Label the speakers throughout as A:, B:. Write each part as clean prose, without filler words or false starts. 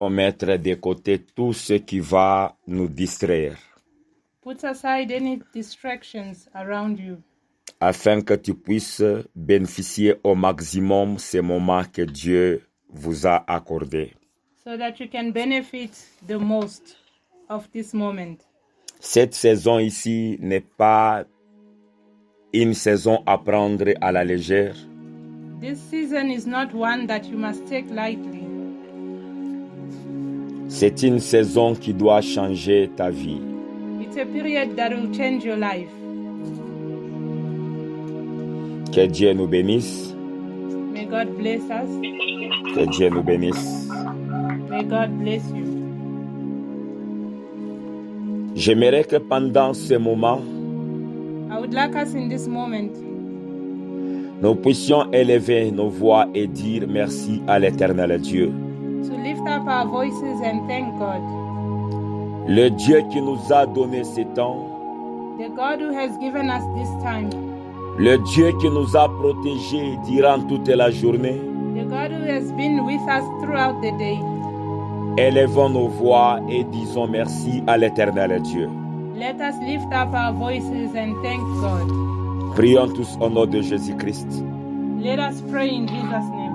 A: Mettre de côté tout ce qui va nous distraire.
B: Put aside any distractions around you,
A: afin que tu puisses bénéficier au maximum ces moments que Dieu vous a accordés.
B: so that you can benefit the most of this moment.
A: Cette saison ici n'est pas une saison à prendre à la légère.
B: This season is not one that you must take lightly.
A: C'est une saison qui doit changer ta vie.
B: It's a period that will change your life.
A: Que Dieu nous bénisse.
B: May God bless us.
A: Que Dieu nous bénisse.
B: May God bless you.
A: J'aimerais que pendant ce moment,
B: I would like us in this moment
A: nous puissions élever nos voix et dire merci à l'Éternel Dieu.
B: to lift up our voices and thank God.
A: Le Dieu qui nous a donné ce temps,
B: The God who has given us this time.
A: le Dieu qui nous a protégés durant toute la journée.
B: The God who has been with us throughout the day.
A: Élevons nos voix et disons merci à l'Éternel Dieu.
B: Let us lift up our voices and thank God.
A: Prions tous au nom de Jésus-Christ.
B: Let us pray in Jesus' name.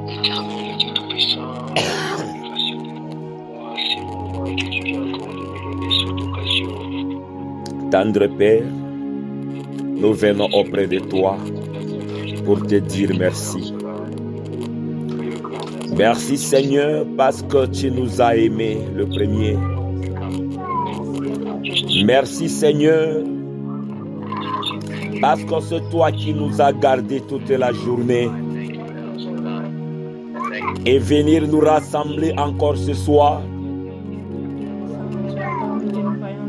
C: Éternel Dieu Tout-Puissant, grâce pour ces moments que tu viens encore de me donner cette occasion.
A: Tendre Père, nous venons auprès de toi pour te dire merci. Merci Seigneur parce que tu nous as aimés le premier. Merci Seigneur parce que c'est toi qui nous as gardés toute la journée. Et venir nous rassembler encore ce soir.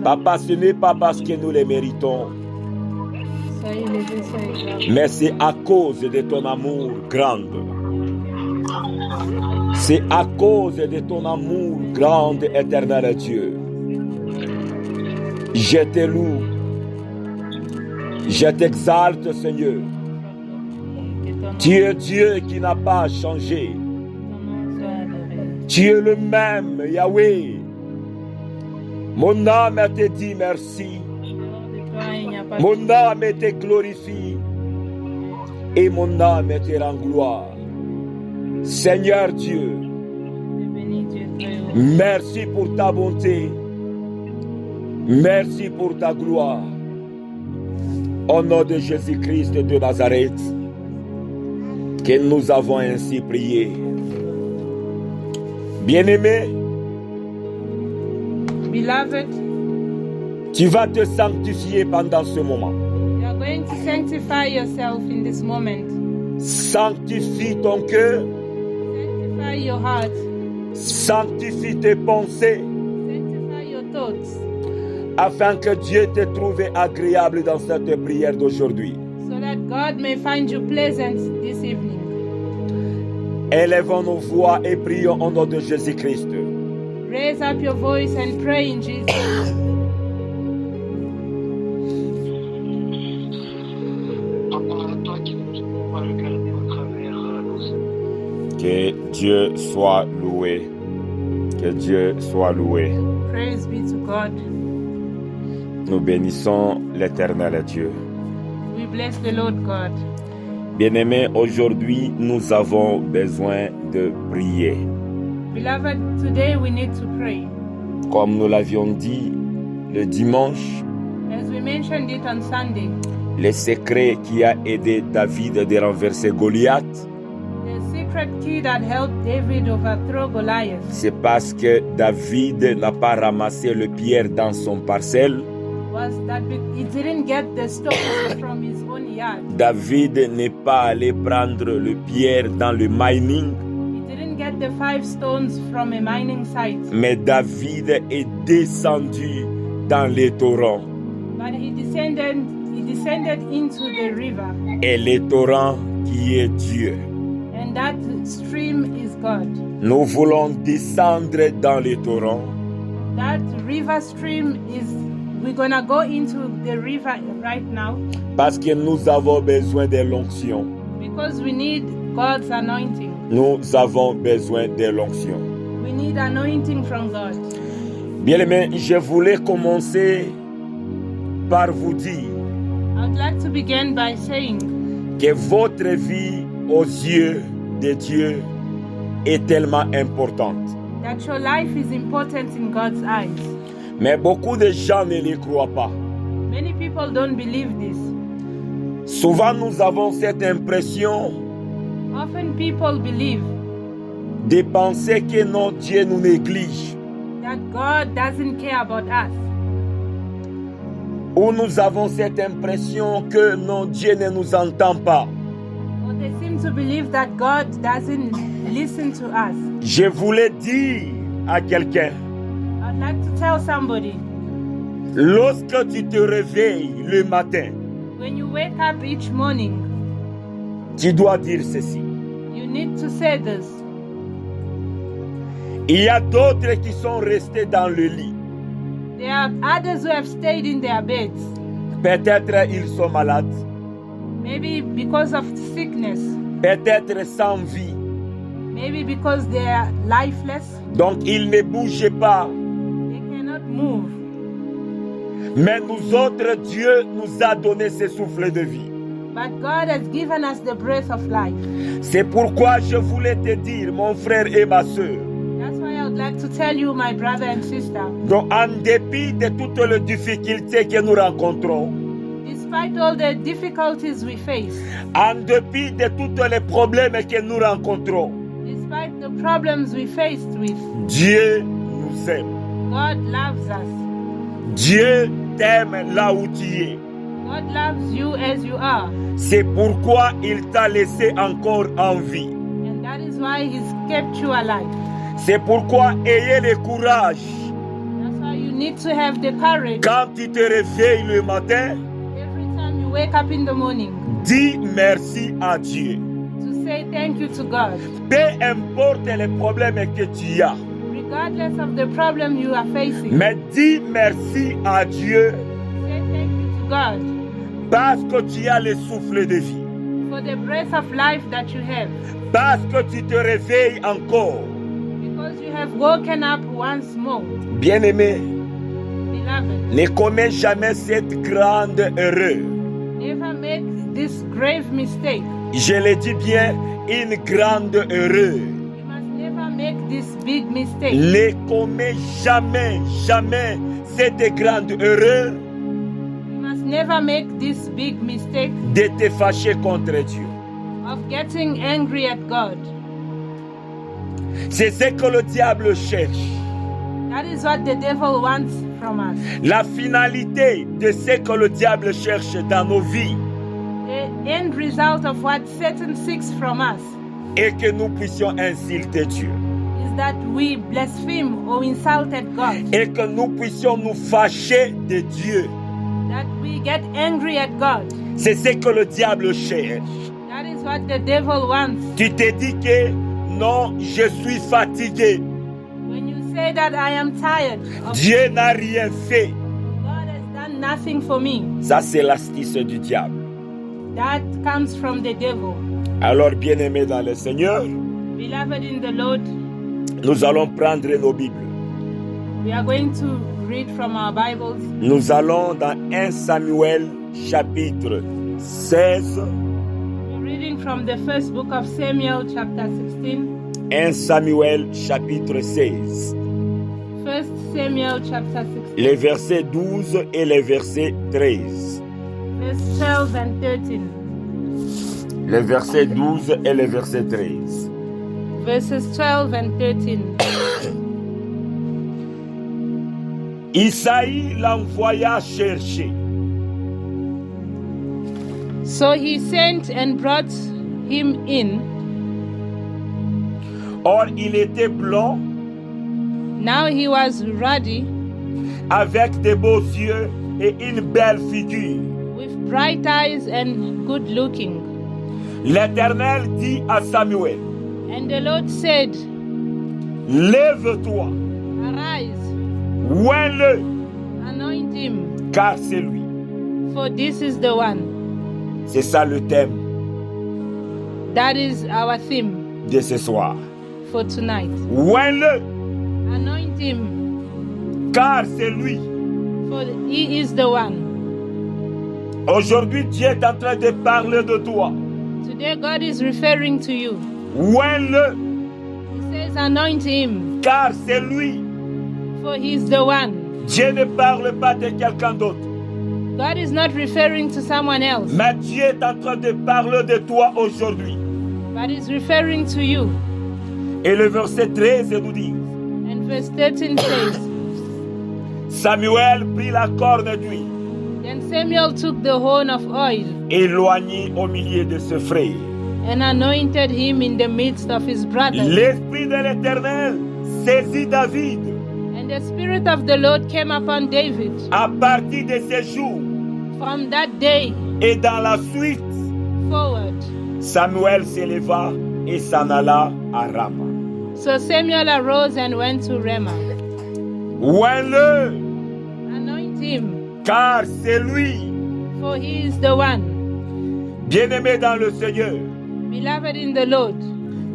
A: Papa, ce n'est pas parce que nous les méritons, mais c'est à cause de ton amour grand. C'est à cause de ton amour grand, éternel Dieu. Je te loue. Je t'exalte, Seigneur. Tu es Dieu qui n'a pas changé. Tu es le même, Yahweh. Mon âme te dit merci. Mon âme te glorifie. Et mon âme te rend gloire. Seigneur Dieu, merci pour ta bonté. Merci pour ta gloire. Au nom de Jésus-Christ de Nazareth, que nous avons ainsi prié. Bien-aimé,
B: Beloved,
A: tu vas te sanctifier pendant ce moment.
B: you are going to sanctify yourself in this moment.
A: Sanctifie ton cœur,
B: Sanctify your heart.
A: sanctifie tes pensées,
B: Sanctify your thoughts.
A: afin que Dieu te trouve agréable dans cette prière d'aujourd'hui.
B: So that God may find you pleasant this evening.
A: Élevons nos voix et prions au nom de Jésus-Christ.
B: Raise up your voice and pray in Jesus' name.
C: Papa, toi qui nous as regardé au travers nos
A: Que Dieu soit loué. Que Dieu soit loué.
B: Praise be to God.
A: Nous bénissons l'Éternel Dieu.
B: We bless the Lord God.
A: Bien-aimés, aujourd'hui, nous avons besoin de prier.
B: Beloved, today we need to pray.
A: Comme nous l'avions dit le dimanche,
B: As we mentioned it on Sunday,
A: le secret qui a aidé David de renverser Goliath,
B: the secret key that helped David overthrow Goliath
A: c'est parce que David n'a pas ramassé le pierre dans son parcelle.
B: was that he didn't get the stones from his own yard.
A: David n'est pas allé prendre le pierre dans le mining,
B: He didn't get the 5 stones from a mining site,
A: mais David est descendu dans les torrents.
B: but he descended into the river,
A: Et les torrents qui est Dieu.
B: and that stream is God.
A: Nous voulons descendre dans les torrents
B: That river stream is, we're gonna go into the river right now
A: parce que nous avons besoin de l'onction.
B: because we need God's anointing.
A: Nous avons besoin de l'onction.
B: We need anointing from God.
A: Bien-aimés, je voulais commencer par vous dire
B: I would like to begin by saying
A: que votre vie aux yeux de Dieu est tellement importante.
B: that your life is important in God's eyes.
A: Mais beaucoup de gens ne le croient pas.
B: Many people don't believe this.
A: Souvent, nous avons cette impression
B: Often people believe
A: de penser que non, Dieu nous néglige.
B: that God doesn't care about us.
A: Ou nous avons cette impression que non, Dieu ne nous entend pas.
B: Or they seem to believe that God doesn't listen to us.
A: Je voulais dire à quelqu'un,
B: I'd like to tell somebody,
A: lorsque tu te réveilles le matin,
B: when you wake up each morning,
A: tu dois dire ceci.
B: you need to say this.
A: Il y a d'autres qui sont restés dans le lit.
B: There are others who have stayed in their beds,
A: Peut-être ils sont malades,
B: maybe because of sickness,
A: peut-être sans vie.
B: maybe because they are lifeless,
A: Donc ils ne bougent pas.
B: they cannot move.
A: Mais nous autres, Dieu nous a donné ce souffle de vie.
B: But God has given us the breath of life.
A: C'est pourquoi je voulais te dire, mon frère et ma soeur,
B: That's why I would like to tell you, my brother and sister,
A: donc en dépit de toutes les difficultés que nous rencontrons,
B: despite all the difficulties we face,
A: en dépit de tous les problèmes que nous rencontrons,
B: despite the problems we faced with,
A: Dieu nous aime.
B: God loves us.
A: Dieu t'aime là où tu es.
B: God loves you as you are.
A: C'est pourquoi il t'a laissé encore en vie.
B: And that is why He's kept you alive.
A: C'est pourquoi ayez le courage.
B: That's why you need to have the courage.
A: Quand tu te réveilles le matin,
B: Every time you wake up in the morning,
A: dis merci à Dieu.
B: to say thank you to God.
A: Peu importe les problèmes que tu as,
B: Regardless of the problem you are facing,
A: mais dis merci à Dieu
B: say thank you to God
A: parce que tu as le souffle de vie,
B: for the breath of life that you have.
A: parce que tu te réveilles encore.
B: Because you have woken up once more.
A: Bien-aimé,
B: Beloved,
A: ne commets jamais cette grande erreur.
B: never make this grave mistake.
A: Je le dis bien, une grande erreur.
B: You must never make this big mistake.
A: Ne commets jamais, jamais cette grande erreur
B: You must never make this big mistake
A: de te fâcher contre Dieu.
B: of getting angry at God.
A: C'est ce que le diable cherche.
B: That is what the devil wants from us.
A: La finalité de ce que le diable cherche dans nos vies
B: The end result of what Satan seeks from us
A: est que nous puissions insulter Dieu.
B: is that we blaspheme or insulted God.
A: Et que nous puissions nous fâcher de Dieu.
B: That we get angry at God.
A: C'est ce que le diable cherche.
B: That is what the devil wants.
A: Tu te dis que non, je suis fatigué.
B: When you say that I am tired of
A: Dieu n'a rien fait.
B: God has done nothing for me,
A: Ça, c'est l'astuce du diable.
B: that comes from the devil.
A: Alors, bien-aimés dans le Seigneur,
B: Beloved in the Lord,
A: nous allons prendre nos Bibles.
B: we are going to read from our Bibles.
A: Nous allons dans 1 Samuel chapitre 16.
B: We're reading from the first book of Samuel, chapter 16.
A: 1 Samuel chapitre 16.
B: First Samuel, chapter 16,
A: Les versets 12 et les versets 13.
B: verse 12 and 13.
A: Les versets 12 et les versets 13.
B: Verses 12 and 13.
A: Isaïe l'envoya chercher.
B: So he sent and brought him in.
A: Or, il était blond,
B: Now he was ruddy,
A: avec de beaux yeux et une belle figure.
B: with bright eyes and good looking.
A: L'Éternel dit à Samuel,
B: And the Lord said,
A: lève-toi,
B: Arise,
A: oins-le,
B: anoint him,
A: car c'est lui.
B: for this is the one.
A: C'est ça le thème.
B: That is our theme.
A: de ce soir.
B: for tonight.
A: Oins-le,
B: Anoint him,
A: car c'est lui.
B: for he is the one.
A: Aujourd'hui, Dieu est en train de parler de toi.
B: Today God is referring to you.
A: Oins-le,
B: He says, anoint him,
A: car c'est lui.
B: for he is the one.
A: Dieu ne parle pas de quelqu'un d'autre.
B: God is not referring to someone else,
A: Mais Dieu est en train de parler de toi aujourd'hui.
B: but is referring to you.
A: Et le verset 13 nous dit,
B: And verse 13 says,
A: Samuel prit la corne d'huile,
B: Then Samuel took the horn of oil
A: éloigné au milieu de ses frères.
B: and anointed him in the midst of his brothers.
A: L'Esprit de l'Éternel saisit David
B: And the Spirit of the Lord came upon David
A: à partir de ces jours.
B: from that day
A: Et dans la suite,
B: forward.
A: Samuel s'éleva et s'en alla à Rama.
B: So Samuel arose and went to Ramah.
A: Oins-le,
B: Anoint him,
A: car c'est lui.
B: for he is the one.
A: Bien-aimé dans le Seigneur,
B: Beloved in the Lord,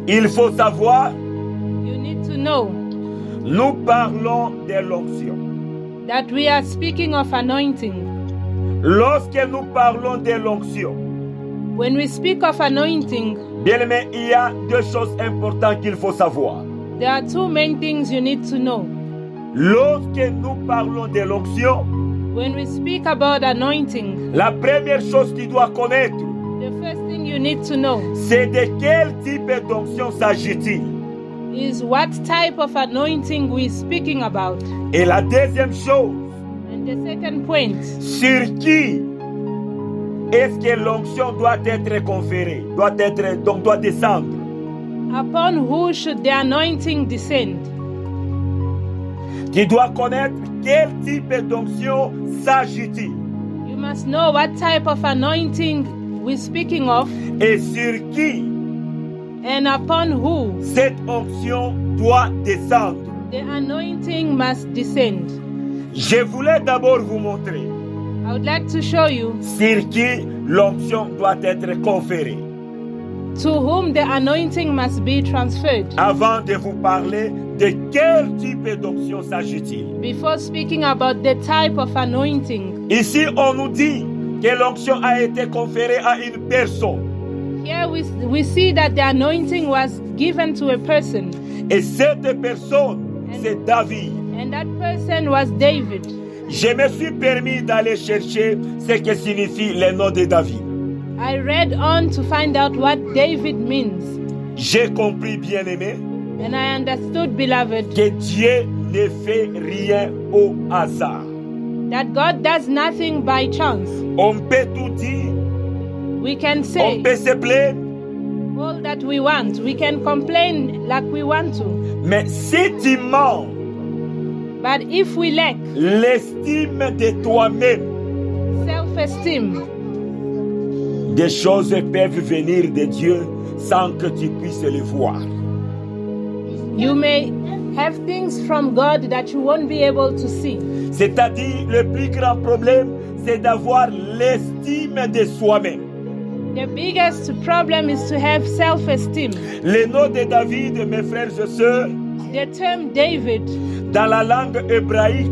A: il faut savoir,
B: you need to know
A: nous parlons de l'onction.
B: that we are speaking of anointing.
A: Lorsque nous parlons de l'onction,
B: When we speak of anointing,
A: bien-aimé, il y a deux choses importantes qu'il faut savoir.
B: there are two main things you need to know.
A: Lorsque nous parlons de l'onction,
B: When we speak about anointing,
A: la première chose que tu dois connaître,
B: the first thing you need to know
A: c'est de quel type d'onction s'agit-il.
B: is what type of anointing we're speaking about.
A: Et la deuxième chose,
B: And the second point,
A: sur qui est-ce que l'onction doit être conférée, doit descendre.
B: upon who should the anointing descend?
A: Tu dois connaître quel type d'onction s'agit-il
B: You must know what type of anointing we're speaking of
A: et sur qui
B: and upon who
A: cette onction doit descendre.
B: the anointing must descend.
A: Je voulais d'abord vous montrer
B: I would like to show you
A: sur qui l'onction doit être conférée
B: to whom the anointing must be transferred
A: avant de vous parler de quel type d'onction s'agit-il.
B: before speaking about the type of anointing.
A: Ici, on nous dit que l'onction a été conférée à une personne.
B: Here we see that the anointing was given to a person,
A: Et cette personne, c'est David.
B: and that person was David.
A: Je me suis permis d'aller chercher ce que signifie le nom de David.
B: I read on to find out what David means,
A: J'ai compris, bien-aimé,
B: and I understood, beloved,
A: que Dieu ne fait rien au hasard.
B: that God does nothing by chance.
A: On peut tout dire,
B: We can
A: on
B: say
A: peut se plaindre,
B: all that we want. We can complain like we want to.
A: mais si tu manques
B: But if we lack
A: l'estime de toi-même,
B: self-esteem,
A: des choses peuvent venir de Dieu sans que tu puisses les voir.
B: you may have things from God that you won't be able to see.
A: C'est-à-dire, le plus grand problème, c'est d'avoir l'estime de soi-même.
B: The biggest problem is to have self-esteem.
A: Le nom de David, mes frères et sœurs,
B: The term David
A: dans la langue hébraïque,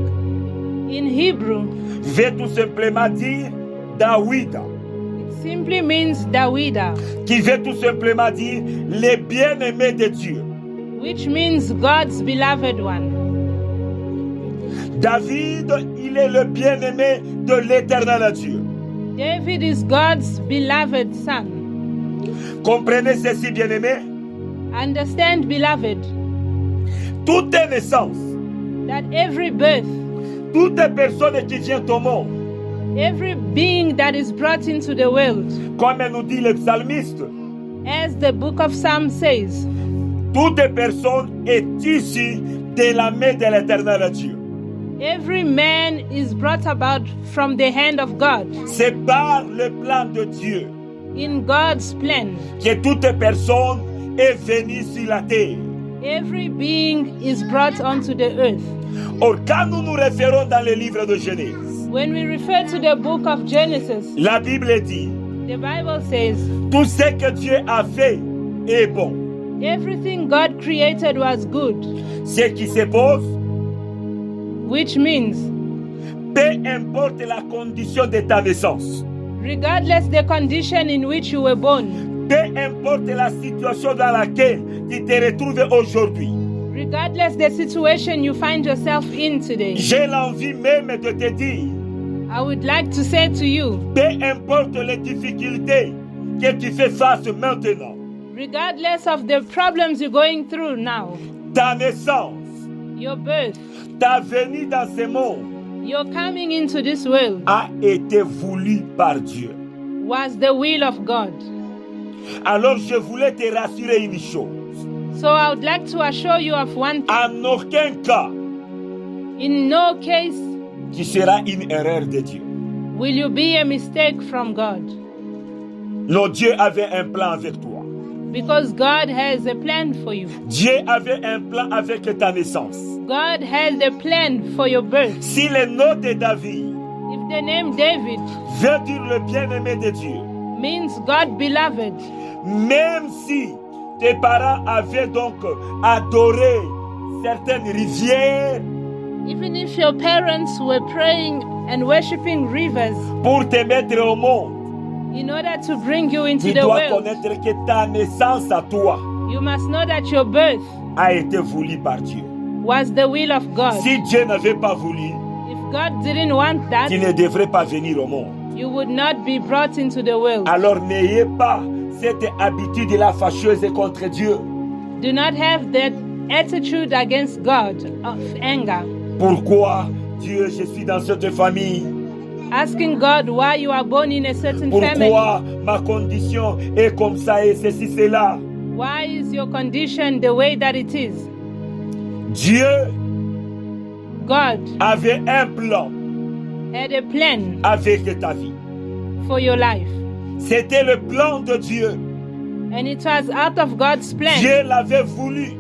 B: in Hebrew,
A: veut tout simplement dire David,
B: it simply means Dawida,
A: qui veut tout simplement dire le bien-aimé de Dieu.
B: which means God's beloved one.
A: David, il est le bien-aimé de l'éternel Dieu.
B: David is God's beloved son.
A: Comprenez ceci, bien-aimé.
B: Understand, beloved,
A: Toute naissance,
B: that every birth,
A: toute personne qui vient au monde,
B: every being that is brought into the world,
A: comme nous dit le psalmiste,
B: as the book of Psalms says,
A: toute personne est issue de la main de l'éternel Dieu.
B: every man is brought about from the hand of God,
A: C'est par le plan de Dieu
B: in God's plan.
A: que toute personne est venue sur la terre.
B: Every being is brought onto the earth.
A: Or, quand nous nous référons dans le livre de Genèse,
B: When we refer to the book of Genesis,
A: la Bible dit,
B: the Bible says,
A: tout ce que Dieu a fait est bon.
B: Everything God created was good,
A: Ce qui se pose,
B: which means,
A: peu importe la condition de ta naissance,
B: regardless the condition in which you were born,
A: peu importe la situation dans laquelle tu te retrouves aujourd'hui,
B: regardless the situation you find yourself in today,
A: j'ai l'envie même de te dire,
B: I would like to say to you,
A: peu importe les difficultés que tu fais face maintenant,
B: regardless of the problems you're going through now,
A: ta naissance,
B: your birth,
A: ta venue dans ce monde
B: your coming into this world
A: a été voulu par Dieu.
B: was the will of God.
A: Alors je voulais te rassurer une chose.
B: So I would like to assure you of one thing.
A: En aucun cas,
B: In no case
A: tu seras une erreur de Dieu.
B: will you be a mistake from God,
A: Non, Dieu avait un plan avec toi.
B: because God has a plan for you.
A: Dieu avait un plan avec ta naissance.
B: God has a plan for your birth.
A: Si le nom de David
B: If the name David
A: veut dire le bien-aimé de Dieu,
B: means God beloved,
A: même si tes parents avaient donc adoré certaines rivières
B: even if your parents were praying and worshiping rivers
A: pour te mettre au monde,
B: in order to bring you into
A: tu
B: the
A: dois
B: world,
A: connaître que ta naissance à toi
B: you must know that your birth
A: a été voulu par Dieu.
B: was the will of God.
A: Si Dieu n'avait pas voulu,
B: If God didn't want that,
A: tu ne devrais pas venir au monde.
B: you would not be brought into the world.
A: Alors n'ayez pas cette habitude-là fâcheuse contre Dieu.
B: Do not have that attitude against God of anger,
A: Pourquoi Dieu, je suis dans cette famille?
B: asking God why you are born in a certain family.
A: Pourquoi ma condition est comme ça et ceci, cela?
B: Why is your condition the way that it is?
A: Dieu
B: God
A: avait un plan
B: had a plan
A: avec ta vie.
B: for your life,
A: C'était le plan de Dieu.
B: and it was out of God's plan
A: Dieu l'avait voulu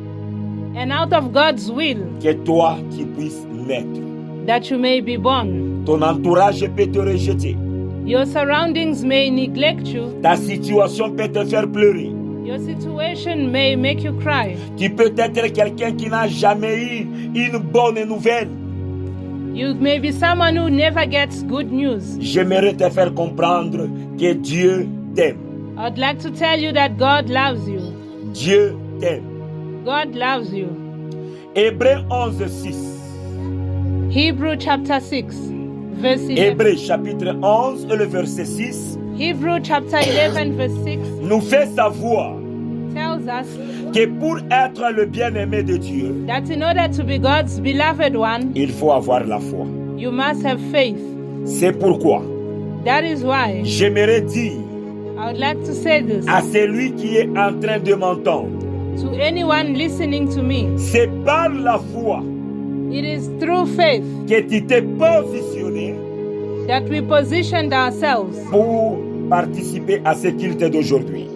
B: and out of God's will
A: que toi, tu puisses naître.
B: that you may be born.
A: Ton entourage peut te rejeter.
B: Your surroundings may neglect you.
A: Ta situation peut te faire pleurer.
B: Your situation may make you cry.
A: Tu peux être quelqu'un qui n'a jamais eu une bonne nouvelle.
B: You may be someone who never gets good news.
A: J'aimerais te faire comprendre que Dieu t'aime.
B: I'd like to tell you that God loves you.
A: Dieu t'aime.
B: God loves you.
A: Hébreux 11, 6.
B: Hebrew chapter 6, verse 11.
A: Hébreux chapitre 11 et le verset 6
B: Hebrew chapter 11, verse 6
A: nous fait savoir
B: tells us
A: que pour être le bien-aimé de Dieu,
B: that in order to be God's beloved one,
A: il faut avoir la foi.
B: you must have faith.
A: C'est pourquoi
B: That is why
A: j'aimerais dire
B: I would like to say this
A: à celui qui est en train de m'entendre,
B: to anyone listening to me.
A: c'est par la foi
B: It is through faith
A: que tu t'es positionné
B: that we positioned ourselves
A: pour participer à ce culte d'aujourd'hui.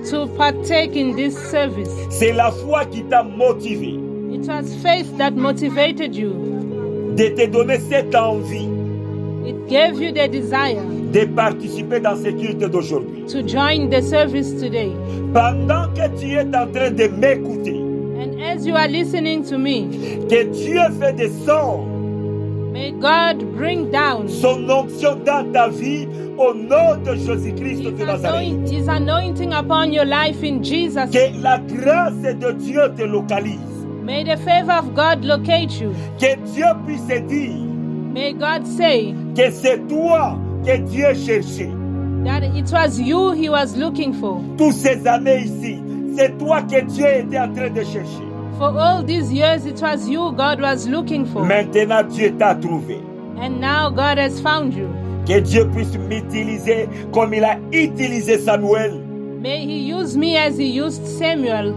B: to partake in this service.
A: C'est la foi qui t'a motivé
B: It was faith that motivated you.
A: de te donner cette envie
B: It gave you the desire
A: de participer dans ce culte d'aujourd'hui.
B: to join the service today.
A: Pendant que tu es en train de m'écouter,
B: And as you are listening to me,
A: que Dieu fait descendre
B: may God bring down
A: son onction dans ta vie au nom de Jésus-Christ de Nazareth.
B: His anointing upon your life in Jesus.
A: Que la grâce de Dieu te localise.
B: May the favor of God locate you.
A: Que Dieu puisse dire
B: May God say
A: que c'est toi que Dieu cherchait.
B: that it was you he was looking for.
A: Toutes ces années ici, c'est toi que Dieu était en train de chercher.
B: For all these years, it was you God was looking for.
A: Maintenant, Dieu t'a trouvé.
B: And now God has found you.
A: Que Dieu puisse m'utiliser comme il a utilisé Samuel
B: May he use me as he used Samuel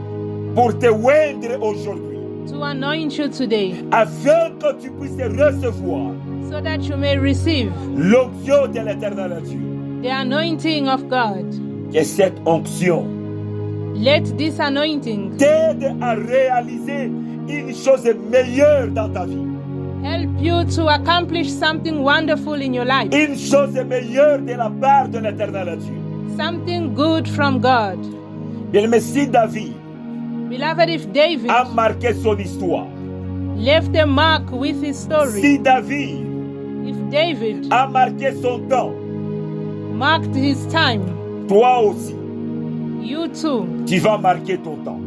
A: pour te oindre aujourd'hui,
B: to anoint you today,
A: afin que tu puisses recevoir
B: so that you may receive
A: l'onction de l'éternel Dieu.
B: the anointing of God.
A: Que cette onction
B: Let this anointing
A: t'aide à réaliser une chose meilleure dans ta vie.
B: help you to accomplish something wonderful in your life,
A: Une chose meilleure de la part de l'éternel Dieu.
B: something good from God.
A: Bien-aimé, si David
B: Beloved, if David
A: a marqué son histoire,
B: left a mark with his story,
A: si David
B: if David
A: a marqué son temps,
B: marked his time,
A: toi aussi,
B: you too,
A: tu vas marquer ton temps.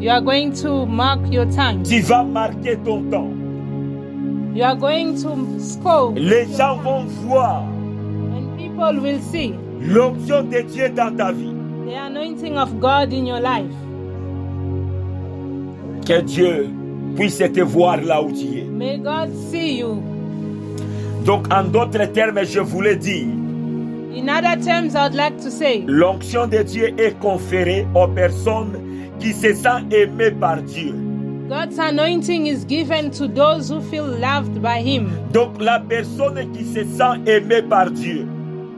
B: you are going to mark your time.
A: Tu vas marquer ton temps.
B: You are going to score.
A: Les gens vont voir
B: And people will see
A: l'onction de Dieu dans ta vie.
B: the anointing of God in your life.
A: Que Dieu puisse te voir là où tu es.
B: May God see you.
A: Donc, en d'autres termes, je voulais dire,
B: In other terms, I'd like to say,
A: l'onction de Dieu est conférée aux personnes qui se sentent aimées par Dieu.
B: God's anointing is given to those who feel loved by Him.
A: Donc, la personne qui se sent aimée par Dieu,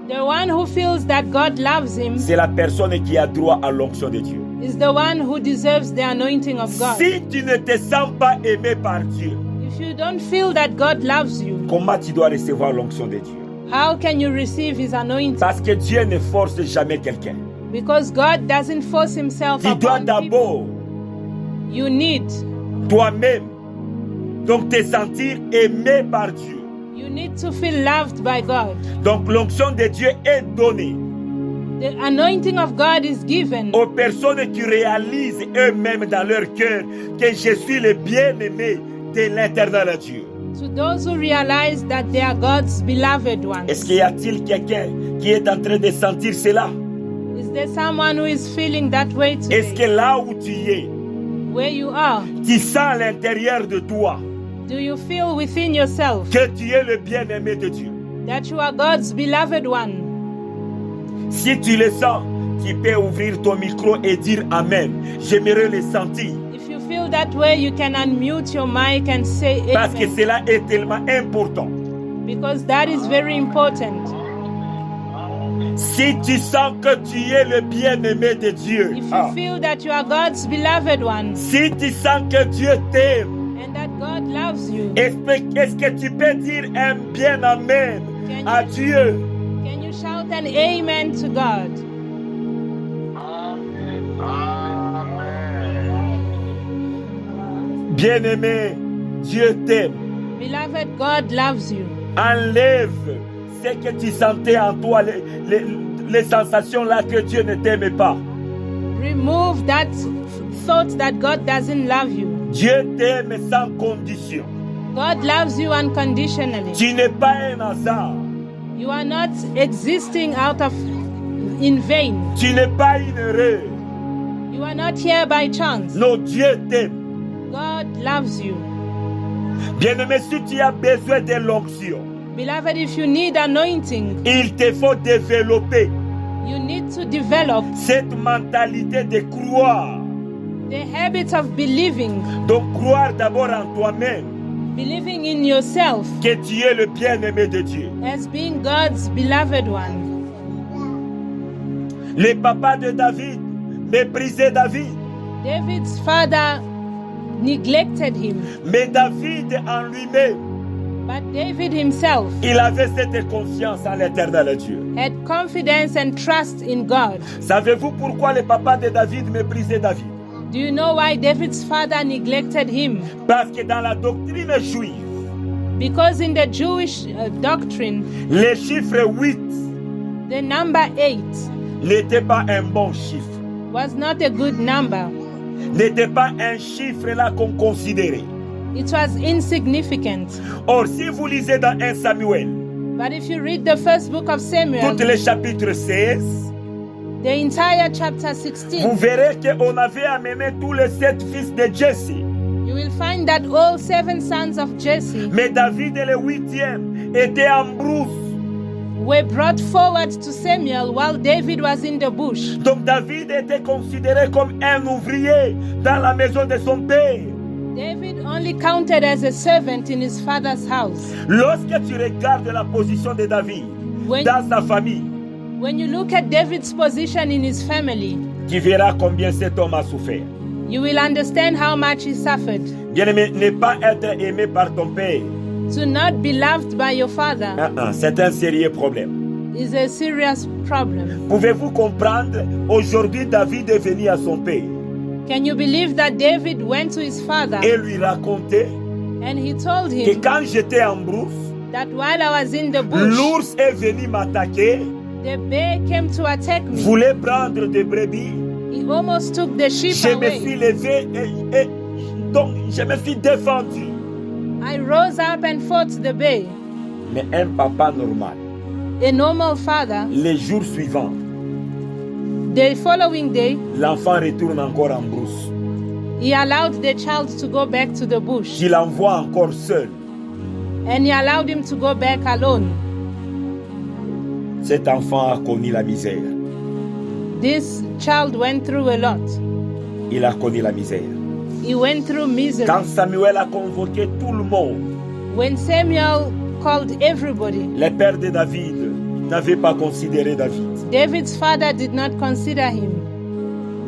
B: The one who feels that God loves him
A: c'est la personne qui a droit à l'onction de Dieu.
B: is the one who deserves the anointing of God.
A: Si tu ne te sens pas aimé par Dieu,
B: If you don't feel that God loves you,
A: comment tu dois recevoir l'onction de Dieu?
B: how can you receive His anointing?
A: Parce que Dieu ne force jamais quelqu'un.
B: Because God doesn't force Himself
A: Tu dois
B: upon people.
A: d'abord
B: You need
A: toi-même donc te sentir aimé par Dieu.
B: You need to feel loved by God.
A: Donc l'onction de Dieu est donnée
B: The anointing of God is given
A: aux personnes qui réalisent eux-mêmes dans leur cœur que je suis le bien-aimé de l'éternel Dieu.
B: to those who realize that they are God's beloved ones.
A: Est-ce qu'il y a-t-il quelqu'un qui est en train de sentir cela?
B: Is there someone who is feeling that way
A: Est-ce que
B: today?
A: là où tu es,
B: Where you are,
A: tu sens à l'intérieur de toi
B: do you feel within yourself
A: que tu es le bien-aimé de Dieu?
B: that you are God's beloved one?
A: Si tu le sens, tu peux ouvrir ton micro et dire Amen. J'aimerais le sentir.
B: If you feel that way, you can unmute your mic and say
A: Parce que
B: amen,
A: cela est tellement important.
B: because that is very important.
A: Si tu sens que tu es le bien-aimé de Dieu,
B: If you feel that you are God's beloved one
A: si tu sens que Dieu t'aime,
B: and that God loves you,
A: est-ce que tu peux dire un bien Amen à Dieu?
B: can you shout an amen to God?
A: Bien-aimé, Dieu t'aime.
B: Beloved, God loves you.
A: Enlève ce que tu sentais en toi, les sensations là que Dieu ne t'aime pas.
B: Remove that thought that God doesn't love you.
A: Dieu t'aime sans condition.
B: God loves you unconditionally.
A: Tu n'es pas un hasard.
B: You are not existing out of in vain.
A: Tu n'es pas une erreur.
B: You are not here by chance.
A: Non, Dieu t'aime.
B: God loves you.
A: Bien-aimé, si tu as besoin de l'onction,
B: Beloved, if you need anointing,
A: il te faut développer
B: you need to develop
A: cette mentalité de croire.
B: the habit of believing,
A: Donc, croire d'abord en toi-même
B: believing in yourself
A: que tu es le bien-aimé de Dieu.
B: as being God's beloved one.
A: Le papa de David méprisait David.
B: David's father neglected him,
A: Mais David en lui-même,
B: but David himself
A: il avait cette confiance en l'éternel Dieu.
B: had confidence and trust in God.
A: Savez-vous pourquoi le papa de David méprisait David?
B: Do you know why David's father neglected him?
A: Parce que dans la doctrine juive,
B: Because in the Jewish doctrine,
A: le chiffre 8
B: the number 8
A: n'était pas un bon chiffre.
B: was not a good number.
A: N'était pas un chiffre là qu'on considérait.
B: It was insignificant.
A: Or, si vous lisez dans 1 Samuel,
B: But if you read the first book of Samuel,
A: tout le chapitre 16,
B: the entire chapter
A: vous
B: 16,
A: verrez qu'on avait amené tous les 7 fils de Jesse.
B: you will find that all 7 sons of Jesse
A: Mais David, le 8e, était en brousse.
B: were brought forward to Samuel while David was in the bush.
A: Donc David était considéré comme un ouvrier dans la maison de son père.
B: David only counted as a servant in his father's house.
A: Lorsque tu regardes la position de David
B: When-
A: dans sa famille,
B: When you look at David's position in his family,
A: tu verras combien cet homme a souffert.
B: you will understand how much he suffered.
A: Bien-aimé, ne pas être aimé par ton père,
B: To not be loved by your father
A: c'est un sérieux problème.
B: is a serious problem.
A: Pouvez-vous comprendre? Aujourd'hui, David est venu à son père.
B: Can you believe that David went to his father
A: et lui racontait
B: and he told
A: que
B: him
A: quand j'étais en brousse,
B: that while I was in the bush,
A: l'ours est venu m'attaquer,
B: the bear came to attack me.
A: voulait prendre des brebis.
B: He almost took the sheep
A: Je me suis
B: away.
A: levé et donc je me suis défendu.
B: I rose up and fought the bear.
A: Mais un papa normal,
B: A normal father,
A: les jours suivants,
B: the following day,
A: l'enfant retourne encore en brousse.
B: he allowed the child to go back to the bush.
A: Qu'il envoie encore seul.
B: And he allowed him to go back alone.
A: Cet enfant a connu la misère.
B: This child went through a lot.
A: Il a connu la misère.
B: He went through misery.
A: Quand Samuel a convoqué tout le monde,
B: When Samuel called everybody,
A: les pères de David n'avaient pas considéré David.
B: David's father did not consider him.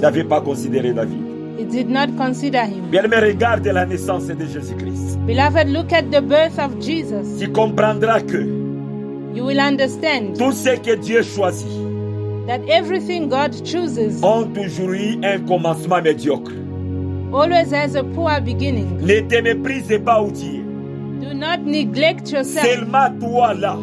A: N'avaient pas considéré David.
B: He did not consider him.
A: Bien-aimé, regarde la naissance de Jésus-Christ.
B: Beloved, look at the birth of Jesus.
A: Tu comprendras que
B: You will understand
A: tout ce que Dieu choisit
B: that everything God chooses
A: ont toujours eu un commencement médiocre.
B: always has a poor beginning.
A: Ne te méprise pas où tu es.
B: Do not neglect yourself.
A: Seulement toi là.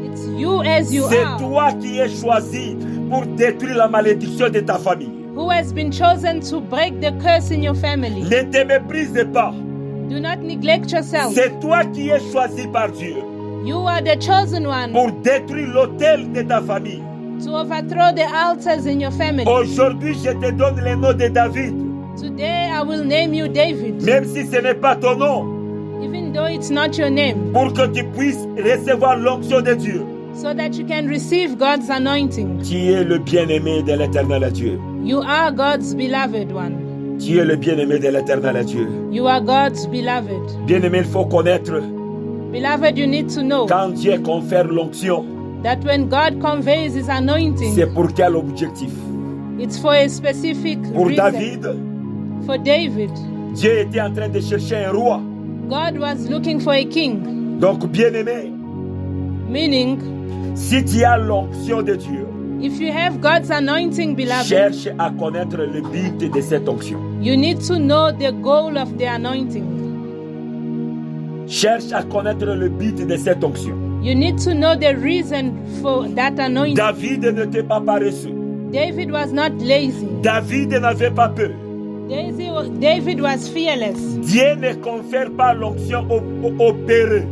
B: It's you as you
A: C'est
B: are
A: toi qui es choisi pour détruire la malédiction de ta famille.
B: who has been chosen to break the curse in your family.
A: Ne te méprise pas.
B: Do not neglect yourself.
A: C'est toi qui es choisi par Dieu
B: You are the chosen one
A: pour détruire l'autel de ta famille.
B: to overthrow the altars in your family.
A: Aujourd'hui, je te donne le nom de David.
B: Today I will name you David,
A: Même si ce n'est pas ton nom,
B: even though it's not your name,
A: pour que tu puisses recevoir l'onction de Dieu.
B: so that you can receive God's anointing.
A: Tu es le bien-aimé de l'éternel Dieu.
B: You are God's beloved one.
A: Tu es le bien-aimé de l'éternel Dieu.
B: You are God's beloved.
A: Bien-aimé, il faut connaître
B: Beloved, you need to know
A: quand Dieu confère l'onction,
B: that when God conveys His anointing,
A: c'est pour quel objectif?
B: it's for a specific
A: Pour
B: reason.
A: David,
B: For David,
A: Dieu était en train de chercher un roi.
B: God was looking for a king,
A: Donc, bien-aimé,
B: meaning,
A: si tu as l'onction de Dieu,
B: if you have God's anointing, beloved,
A: cherche à connaître le but de cette onction.
B: you need to know the goal of the anointing.
A: Cherche à connaître le but de cette onction.
B: You need to know the reason for that anointing.
A: David n'était pas paresseux.
B: David was not lazy.
A: David n'avait pas peur.
B: David was fearless.
A: Dieu ne confère pas l'onction aux peureux.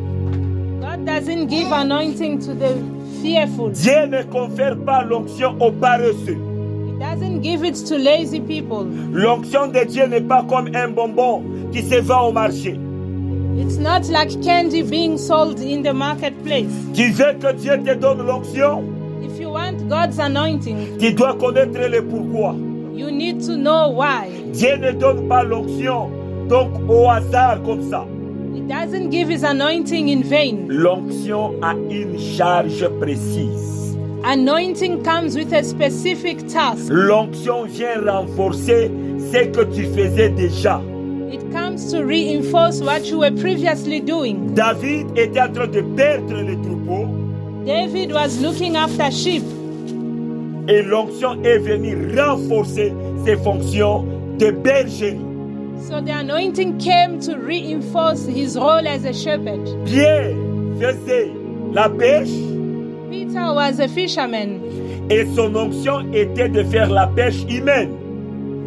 B: God doesn't give anointing to the fearful.
A: Dieu ne confère pas l'onction aux paresseux.
B: He doesn't give it to lazy people.
A: L'onction de Dieu n'est pas comme un bonbon qui se vend au marché.
B: It's not like candy being sold in the marketplace.
A: Tu veux que Dieu te donne l'onction?
B: If you want God's anointing,
A: Tu dois connaître le pourquoi.
B: you need to know why.
A: Dieu ne donne pas l'onction donc au hasard comme ça.
B: He doesn't give His anointing in vain.
A: L'onction a une charge précise.
B: Anointing comes with a specific task.
A: L'onction vient renforcer ce que tu faisais déjà.
B: It comes to reinforce what you were previously doing.
A: David était en train de perdre les troupeaux
B: David was looking after sheep,
A: et l'onction est venue renforcer ses fonctions de bergerie.
B: so the anointing came to reinforce his role as a shepherd.
A: Pierre faisait la pêche
B: Peter was a fisherman,
A: et son onction était de faire la pêche humaine.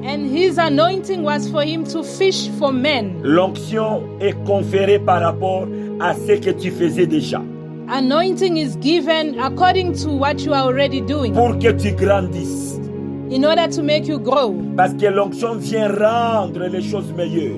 B: and his anointing was for him to fish for men.
A: L'onction est conférée par rapport à ce que tu faisais déjà
B: Anointing is given according to what you are already doing,
A: pour que tu grandisses.
B: in order to make you grow,
A: Parce que l'onction vient rendre les choses meilleures.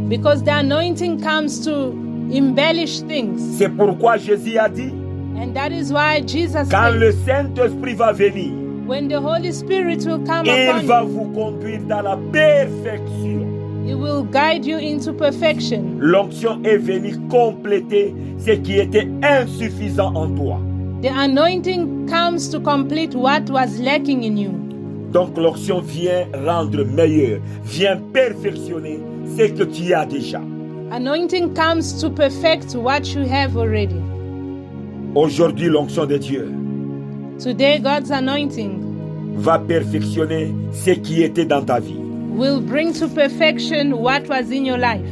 B: because the anointing comes to embellish things.
A: C'est pourquoi Jésus a dit,
B: And that is why Jesus
A: quand
B: said,
A: le Saint-Esprit va venir,
B: when the Holy Spirit will come
A: il va
B: upon you,
A: vous conduire dans la perfection.
B: He will guide you into perfection.
A: L'onction est venue compléter ce qui était insuffisant en toi.
B: The anointing comes to complete what was lacking in you.
A: Donc l'onction vient rendre meilleur, vient perfectionner ce que tu as déjà.
B: Anointing comes to perfect what you have already.
A: Aujourd'hui, l'onction de Dieu
B: Today, God's anointing
A: va perfectionner ce qui était dans ta vie.
B: will bring to perfection what was in your life.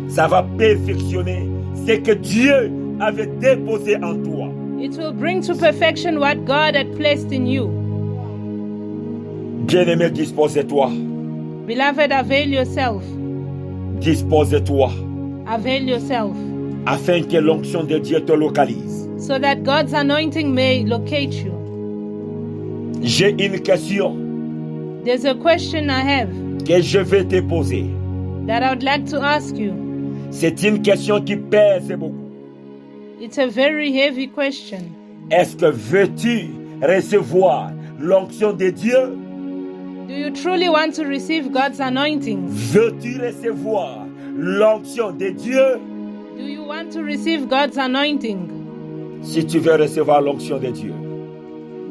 A: Ça va perfectionner ce que Dieu avait déposé en toi.
B: It will bring to perfection what God had placed in you.
A: Bien-aimé, dispose-toi.
B: Beloved, avail yourself.
A: Dispose-toi.
B: Avail yourself.
A: Afin que l'onction de Dieu te localise.
B: So that God's anointing may locate you.
A: J'ai une question
B: There's a question I have
A: que je vais te poser.
B: that I would like to ask you.
A: C'est une question qui pèse beaucoup.
B: It's a very heavy question.
A: Est-ce que veux-tu recevoir l'onction de Dieu?
B: Do you truly want to receive God's anointing?
A: Veux-tu recevoir l'onction de Dieu?
B: Do you want to receive God's anointing?
A: Si tu veux recevoir l'onction de Dieu,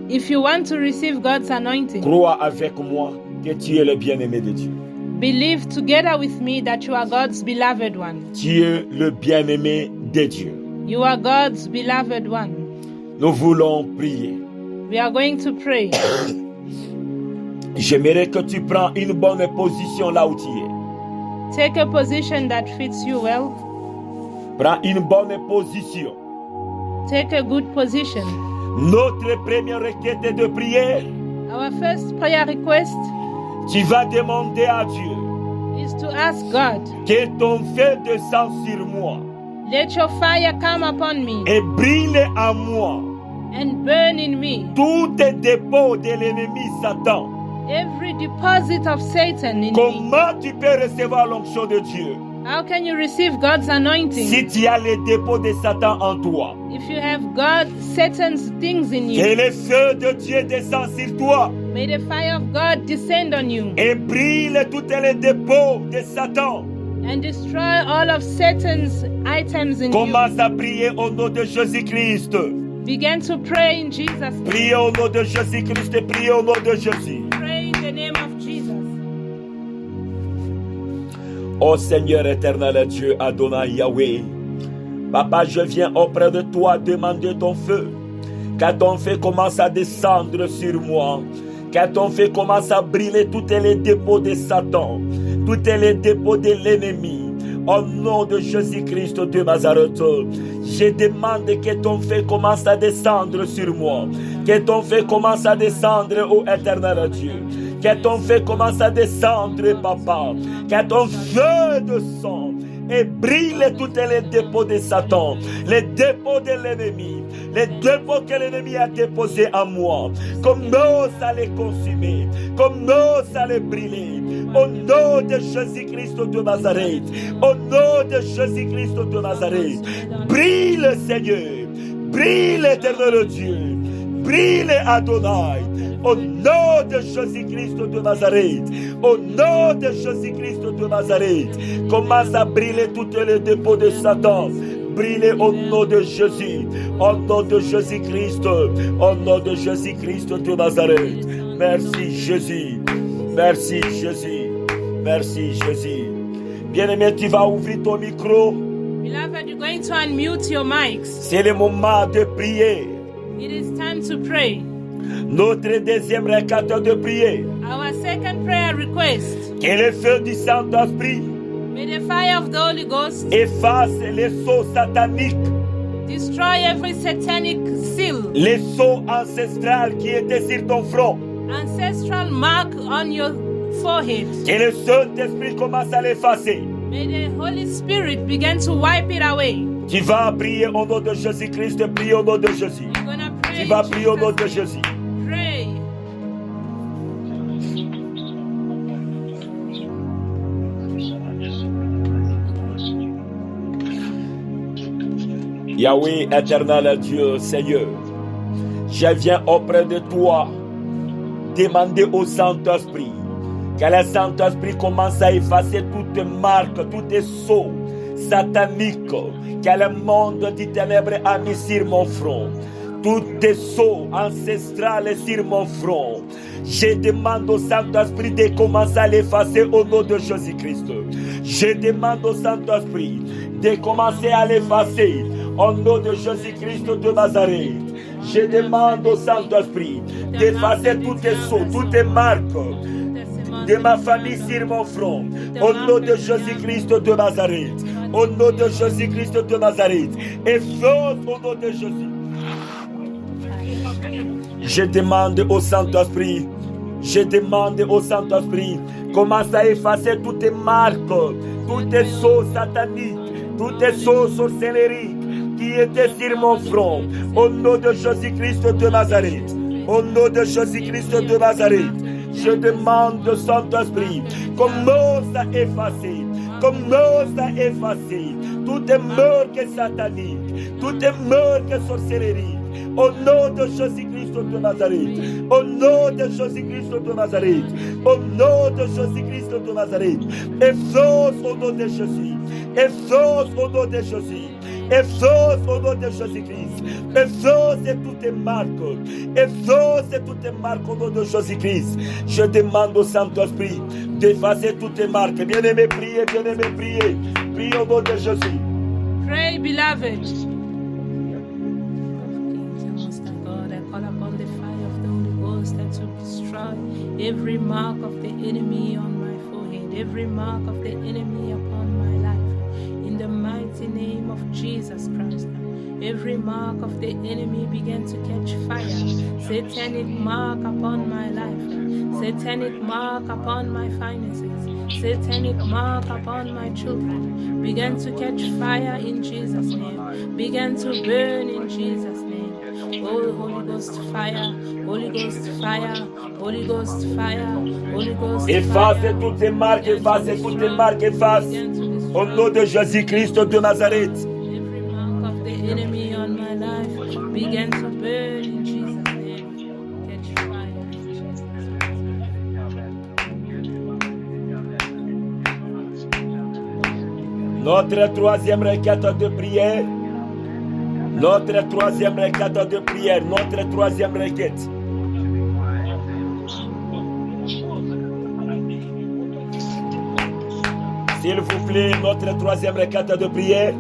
B: If you want to receive God's anointing,
A: crois avec moi que tu es le bien-aimé de Dieu.
B: believe together with me that you are God's beloved one.
A: Tu es le bien-aimé de Dieu.
B: You are God's beloved one.
A: Nous voulons prier.
B: We are going to pray.
A: J'aimerais que tu prends une bonne position là où tu es.
B: Take a position that fits you well.
A: Prends une bonne position.
B: Take a good position.
A: Notre première requête est de prière.
B: Our first prayer request
A: Tu vas demander à Dieu
B: is to ask God,
A: que ton feu descende sur moi
B: let your fire come upon me
A: et brille en moi
B: and burn in me
A: tout les dépôts de l'ennemi Satan.
B: every deposit of Satan in me.
A: Comment tu peux recevoir l'onction de Dieu
B: How can you receive God's anointing
A: si tu as les dépôts de Satan en toi?
B: if you have Satan's things in you?
A: Que le feu de Dieu descende sur toi
B: May the fire of God descend on you
A: et brille tous les dépôts de Satan.
B: and destroy all of Satan's items in you.
A: Commence à prier au nom de Jésus-Christ.
B: Begin to pray in Jesus' name.
A: Priez au nom de Jésus-Christ et priez au nom de Jésus.
B: Pray in the name of Jesus.
A: Ô Seigneur éternel Dieu Adonai Yahweh, Papa, je viens auprès de toi demander ton feu. Que ton feu commence à descendre sur moi. Que ton feu commence à brûler tous les dépôts de Satan, tous les dépôts de l'ennemi. Au nom de Jésus-Christ de Nazareth, je demande que ton feu commence à descendre sur moi. Que ton feu commence à descendre, ô éternel Dieu. Que ton feu commence à descendre, Papa. Que ton feu descende et brille tous les dépôts de Satan, les dépôts de l'ennemi, les dépôts que l'ennemi a déposés en moi. Commence à les consumer, commence à les brûler. Au nom de Jésus-Christ de Nazareth, au nom de Jésus-Christ de Nazareth, brille Seigneur, brille l'éternel Dieu, brille Adonai. Au nom de Jésus-Christ de Nazareth, au nom de Jésus-Christ de Nazareth, commence à brûler toutes les dépôts de Satan. Brûlez au nom de Jésus, au nom de Jésus-Christ, au nom de Jésus-Christ de Nazareth. Merci Jésus, merci Jésus, merci Jésus. Bien-aimé, tu vas ouvrir ton micro.
B: Beloved, you're going to unmute your mics.
A: C'est le moment de prier.
B: It is time to pray.
A: Notre deuxième requête de prier.
B: Our second prayer request.
A: Que le feu du Saint-Esprit
B: May the fire of the Holy Ghost
A: efface les sceaux sataniques,
B: destroy every satanic seal,
A: les sceaux ancestrales qui étaient sur ton front.
B: ancestral mark on your forehead.
A: Que le Saint-Esprit commence à l'effacer.
B: May the Holy Spirit begin to wipe it away.
A: Tu vas prier au nom de Jésus-Christ, prie au nom de Jésus.
B: You're gonna pray.
A: Tu vas
B: in
A: prier au nom de
B: Jesus' name.
A: Jésus.
B: Pray.
A: Yahweh, éternel Dieu, Seigneur, je viens auprès de toi demander au Saint-Esprit que le Saint-Esprit commence à effacer toutes marques, toutes sceaux sataniques que le monde des ténèbres a mis sur mon front. Toutes sceaux ancestrales sur mon front. Je demande au Saint-Esprit de commencer à l'effacer au nom de Jésus-Christ. Je demande au Saint-Esprit de commencer à l'effacer au nom de Jésus-Christ de Nazareth. Je demande au Saint-Esprit d'effacer toutes les sceaux, toutes les marques de ma famille sur mon front. Au nom de Jésus-Christ de Nazareth. Au nom de Jésus-Christ de Nazareth. Exauce au nom de Jésus. Je demande au Saint-Esprit. Je demande au Saint-Esprit, commence à effacer toutes tes marques, toutes tes sauces sataniques, toutes tes sauces sorcelleries qui étaient sur mon front. Au nom de Jésus-Christ de Nazareth. Au nom de Jésus-Christ de Nazareth. Je demande au Saint-Esprit, commence à effacer toutes tes marques sataniques, toutes tes marques sorcelleries. Au nom de Jésus-Christ de Nazareth. Au nom de Jésus-Christ de Nazareth. Au nom de Jésus-Christ de Nazareth. Exauce au nom de Jésus. Exauce au nom de Jésus. Exauce au nom de Jésus-Christ. Exauce toutes tes marques. Exauce toutes tes marques au nom de Jésus-Christ. Je demande au Saint-Esprit d'effacer toutes tes marques. Bien-aimé, priez, bien-aimé, priez. Priez au nom de Jésus.
B: Pray, beloved. To destroy every mark of the enemy on my forehead, every mark of the enemy upon my life. In the mighty name of Jesus Christ, every mark of the enemy began to catch fire. Satanic mark upon my life, satanic mark upon my finances, satanic mark upon my children began to catch fire in Jesus' name, began to burn in Jesus' name. Oh, Holy Ghost fire, Holy Ghost fire, Holy Ghost fire, Holy Ghost
A: Efface
B: fire.
A: toutes tes marques, efface toutes tes marques, efface. Au nom de Jésus-Christ de Nazareth.
B: Every mark of the enemy on my life began to burn in Jesus' name. Catch fire in Jesus' name.
A: Notre troisième requête de prière. Notre troisième requête de prière. Notre troisième requête. S'il vous plaît, notre troisième requête de prière.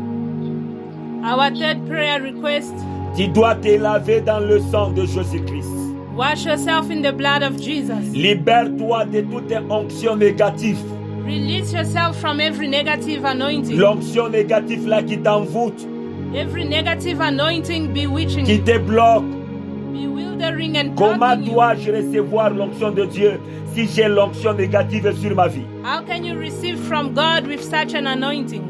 B: Our third prayer request:
A: Tu dois te laver dans le sang de Jésus-Christ.
B: wash yourself in the blood of Jesus.
A: Libère-toi de toute onction négative.
B: Release yourself from every negative anointing.
A: L'onction négative là qui t'envoûte,
B: Every negative anointing bewitching
A: qui
B: you,
A: te bloque.
B: bewildering and
A: Comment
B: blocking you.
A: dois-je recevoir l'onction de Dieu si j'ai l'onction négative sur ma vie?
B: How can you receive from God with such an anointing?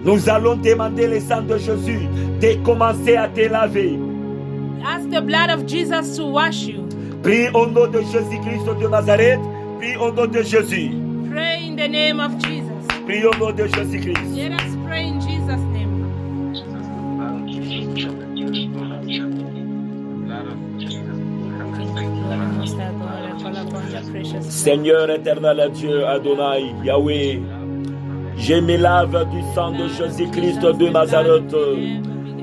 A: Nous allons demander le sang de Jésus de commencer à te laver.
B: Ask the blood of Jesus to wash you.
A: Prie au nom de Jésus-Christ de Nazareth. Prie au nom de Jésus.
B: Pray in the name of Jesus.
A: Prie au nom de Jésus-Christ.
B: Let us pray in Jesus' name.
A: Seigneur éternel Dieu, Adonai, Yahweh, je me lave du sang de Jésus-Christ de Nazareth.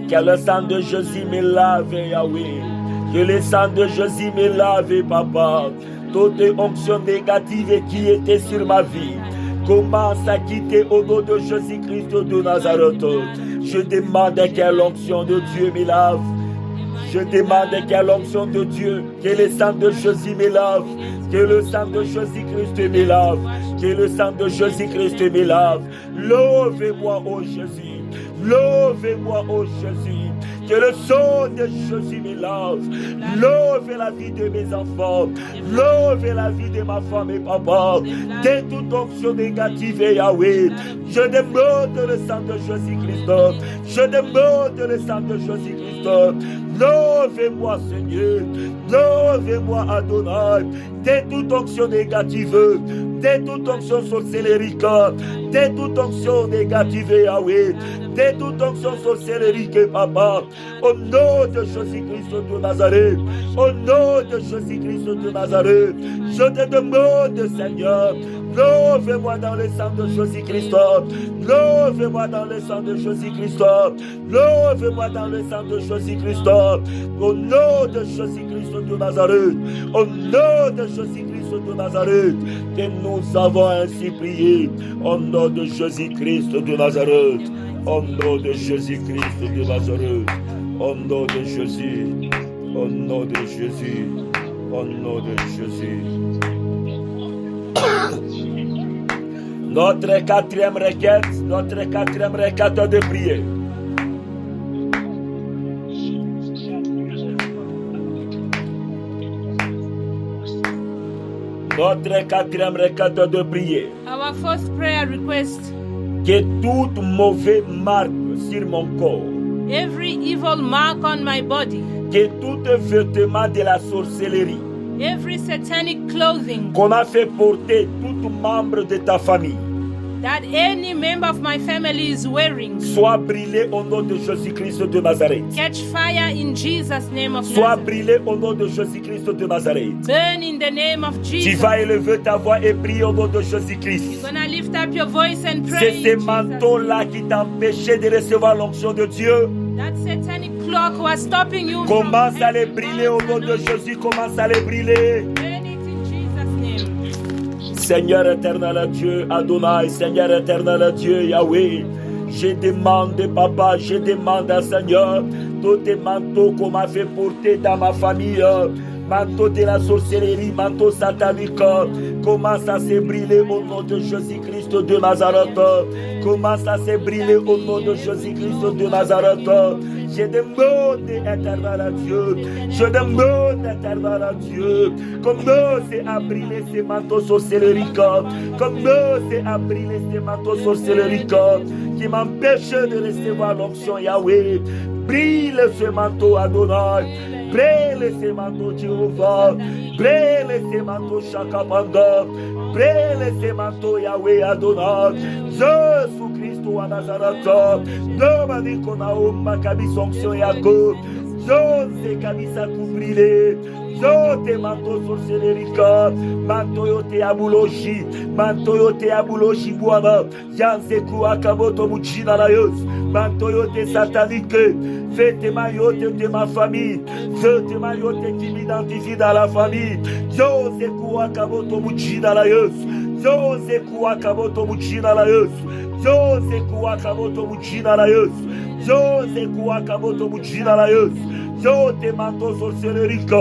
A: Que le sang de Jésus me lave, Yahweh. Que le sang de Jésus me lave, Papa. Toute onction négative qui était sur ma vie commence à quitter au nom de Jésus-Christ de Nazareth. Je demande que l'onction de Dieu me lave. Je demande que l'onction de Dieu, que le sang de Jésus me lave, que le sang de Jésus-Christ me lave, que le sang de Jésus-Christ me lave. Lave-moi, ô Jésus, lave-moi, ô Jésus, que le sang de Jésus me lave. Lave la vie de mes enfants, lave la vie de ma femme et papa, de toute onction négative, Yahweh. Je demande le sang de Jésus-Christ, je demande le sang de Jésus-Christ. Lave-moi, Seigneur, lave-moi, Adonai, de toute onction négative, de toute onction sorcellerique, de toute onction négative, Yahweh, de toute onction sorcellerique, Papa, au nom de Jésus-Christ de Nazareth, au nom de Jésus-Christ de Nazareth, je te demande, Seigneur, lave-moi dans le sang de Jésus-Christ, lave-moi dans le sang de Jésus-Christ, lave-moi dans le sang de Jésus-Christ, au nom de Jésus-Christ de Nazareth, au nom de Jésus-Christ de Nazareth, que nous avons ainsi prié, au nom de Jésus-Christ de Nazareth, au nom de Jésus-Christ de Nazareth, au nom de Jésus, au nom de Jésus, au nom de Jésus. Notre quatrième requête de prière. Notre quatrième requête de prière.
B: Our fourth prayer request.
A: Que toute mauvaise marque sur mon corps,
B: Every evil mark on my body,
A: que tout vêtement de la sorcellerie
B: every satanic clothing
A: qu'on a fait porter tout membre de ta famille,
B: that any member of my family is wearing,
A: soit brûlé au nom de Jésus-Christ de Nazareth.
B: catch fire in Jesus' name of
A: Soit
B: Nazareth.
A: brûlé au nom de Jésus-Christ de Nazareth.
B: Burn in the name of
A: Tu
B: Jesus.
A: vas élever ta voix et prier au nom de Jésus-Christ.
B: You're gonna lift up your voice and
A: C'est
B: pray.
A: ces
B: in Jesus'
A: manteaux-là qui t'empêchaient de recevoir l'onction de Dieu.
B: That satanic cloak was stopping you
A: Commence
B: from
A: à les brûler au nom de Jésus. Commence à les brûler.
B: Burn it in Jesus' name.
A: Seigneur éternel Dieu, Adonai, Seigneur éternel Dieu, Yahweh, je demande, Papa, je demande à Seigneur, tous tes manteaux qu'on m'a fait porter dans ma famille, manteau de la sorcellerie, manteau satanique, commence à se brûler au nom de Jésus-Christ de Nazareth. Commence à se brûler au nom de Jésus-Christ de Nazareth. Je demande, éternel Dieu, je demande, éternel Dieu, commence à brûler ces manteaux sorcelleriques, commence à brûler ces manteaux sorcelleriques qui m'empêchent de recevoir l'onction Yahweh. Brille ce manteau Adonai, brille ce manteau Jéhovah, brille ce manteau Shakabanda, brille ce manteau Yahweh Adonai, Jésus-Christ à Nazareth, demande qu'on a au Maccabi sanction Yago, Jose Kabisa Kubrille, Jote manteau sorcellerique, manteau yote abuloshi, manteau yote abuloshi buana, Janse Kuakaboto Muchina Layos, manteau yote satanique, faites mayote de ma famille, faites mayote qui m'identifie dans la famille, Jose Kuakaboto Muchina Layos, Jose Kuakaboto Muchina Layos, Jose Kuakaboto Muchina Layos, Jose Kuakaboto Muchina Layos. Yo te manto sorcellerique,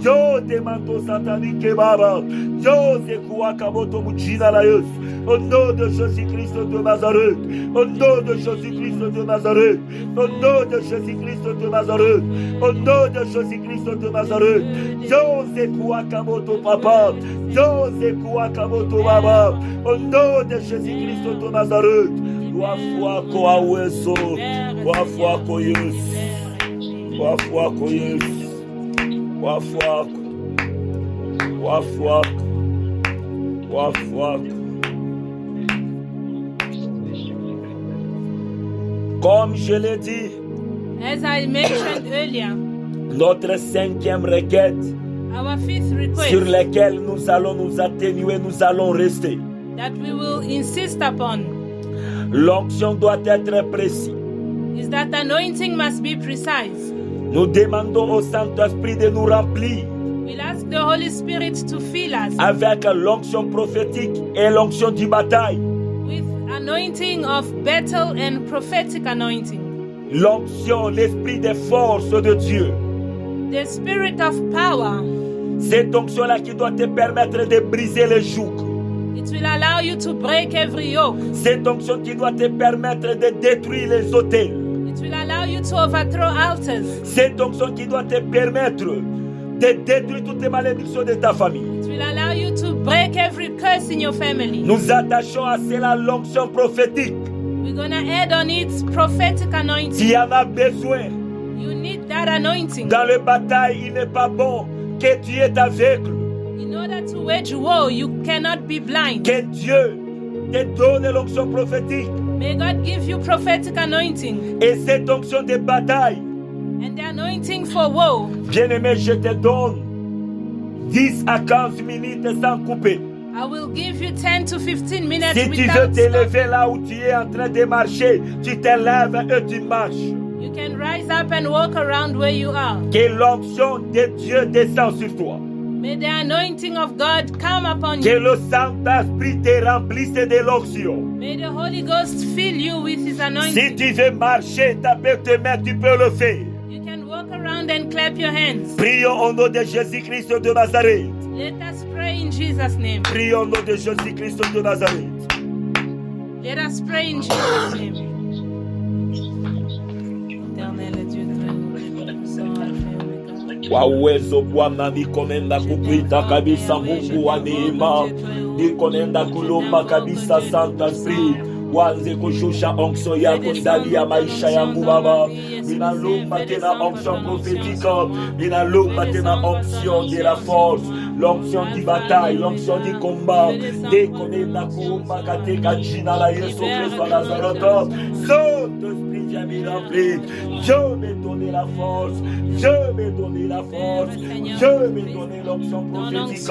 A: yo te manto satanique, Baba, yo te kuakaboto mujina layos. Au nom de Jésus-Christ de Nazareth, au nom de Jésus-Christ de Nazareth, au nom de Jésus-Christ de Nazareth, au nom de Jésus-Christ de Nazareth, yo te kuakaboto Papa, yo te kuakaboto Baba, au nom de Jésus-Christ de Nazareth. Wafwako aweso, wafwako Yesu. Wafwako Yesu, wafwako, wafwako, wafwako. Comme je l'ai dit,
B: As I mentioned earlier,
A: notre cinquième requête
B: our fifth request
A: sur laquelle nous allons nous atténuer, nous allons rester.
B: that we will insist upon
A: L'onction doit être précise.
B: is that anointing must be precise.
A: Nous demandons au Saint-Esprit de nous remplir
B: We'll ask the Holy Spirit to fill us
A: avec l'onction prophétique et l'onction du bataille.
B: with anointing of battle and prophetic anointing.
A: L'onction, l'esprit de force de Dieu.
B: The spirit of power.
A: Cette onction-là qui doit te permettre de briser les jougs.
B: It will allow you to break every yoke.
A: Cette onction qui doit te permettre de détruire les autels.
B: It will allow you to overthrow altars.
A: Cette onction qui doit te permettre de détruire toutes les malédictions de ta famille.
B: It will allow you to break every curse in your family.
A: Nous attachons à cela l'onction prophétique.
B: We're going to add on it prophetic anointing.
A: Tu en as besoin.
B: You need that anointing.
A: Dans le bataille, il n'est pas bon que tu es aveugle.
B: In order to wage war, you cannot be blind.
A: Que Dieu te donne l'onction prophétique.
B: May God give you prophetic anointing
A: Et cette onction de bataille,
B: and the anointing for war.
A: bien-aimé, je te donne 10 à 15 minutes sans couper.
B: I will give you 10 to 15 minutes
A: Si tu veux
B: without
A: te lever
B: stopping.
A: là où tu es en train de marcher, tu te lèves et tu marches.
B: You can rise up and walk around where you are.
A: Que l'onction de Dieu descend sur toi.
B: May the anointing of God come upon
A: Que
B: you.
A: le Saint-Esprit te remplisse de l'onction.
B: May the Holy Ghost fill you with His
A: Si
B: anointing.
A: tu veux marcher, taper tes mains, tu peux le faire.
B: You can walk around and clap your hands.
A: Prions au nom de Jésus-Christ de Nazareth.
B: Let us pray pray in Jesus' name.
A: Prions au nom de Jésus-Christ de Nazareth.
B: Let us pray in Jesus' name. Éternel Dieu
A: kwa uwezo Bwana nikonenda kukuita kabisa, Mungu wa neema, nikonenda kulomba kabisa, Santa Spirit wanze kushusha onction yako ndani ya maisha yangu Baba. Ninalomba tena onction prophétique, ninalomba tena onction de la force, l'onction du bataille, l'onction du combat. Nikonenda kuomba katika jina la Yesu Kristo wa Nazareth. Saint-Esprit, viens me remplir. Je vais donner la force, je vais donner la force, je vais donner l'onction prophétique,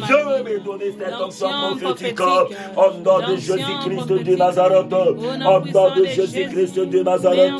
A: je vais donner cette onction prophétique au nom de Jésus-Christ de Nazareth, au nom de Jésus-Christ de Nazareth.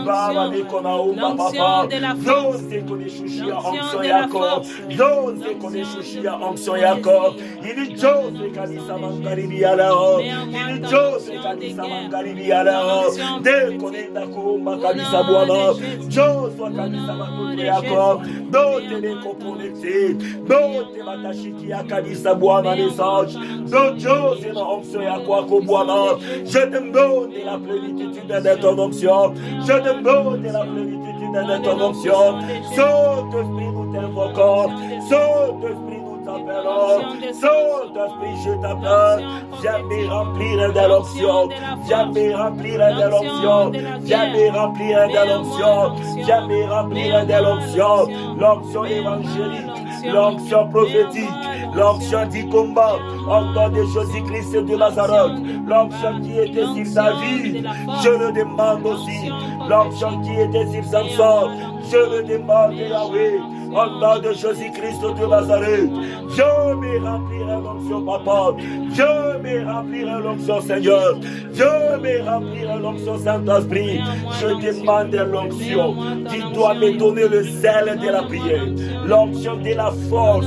A: Baba nikonaomba Papa, donne kunishushia onction yako, donne kunishushia onction yako, ili chose kanisa magharibi ya leo, ili chose kanisa magharibi ya leo, dekonenda kuomba kanisa Bwana, chose kanisa magharibi yako, dote niko connecté, dote matashikia kanisa Bwana message, dote chose na onction yako Bwana. Je te donne la plénitude de ton onction, je te donne la plénitude de ton onction. Saint-Esprit, nous t'invoquons, Saint-Esprit, nous t'appelons, Saint-Esprit, je t'appelle. Viens me remplir de l'onction, viens me remplir de l'onction, viens me remplir de l'onction, viens me remplir de l'onction, l'onction évangélique, l'onction prophétique, l'onction du combat, au nom de Jésus-Christ de Nazareth, l'onction qui était sur David, je le demande aussi, l'onction qui était sur Samson, je le demande Yahweh, au nom de Jésus-Christ de Nazareth, je me remplirai l'onction Papa, je me remplirai l'onction Seigneur, je me remplirai l'onction Saint-Esprit, je demande l'onction qui doit me donner le zèle de la prière, l'onction de la force,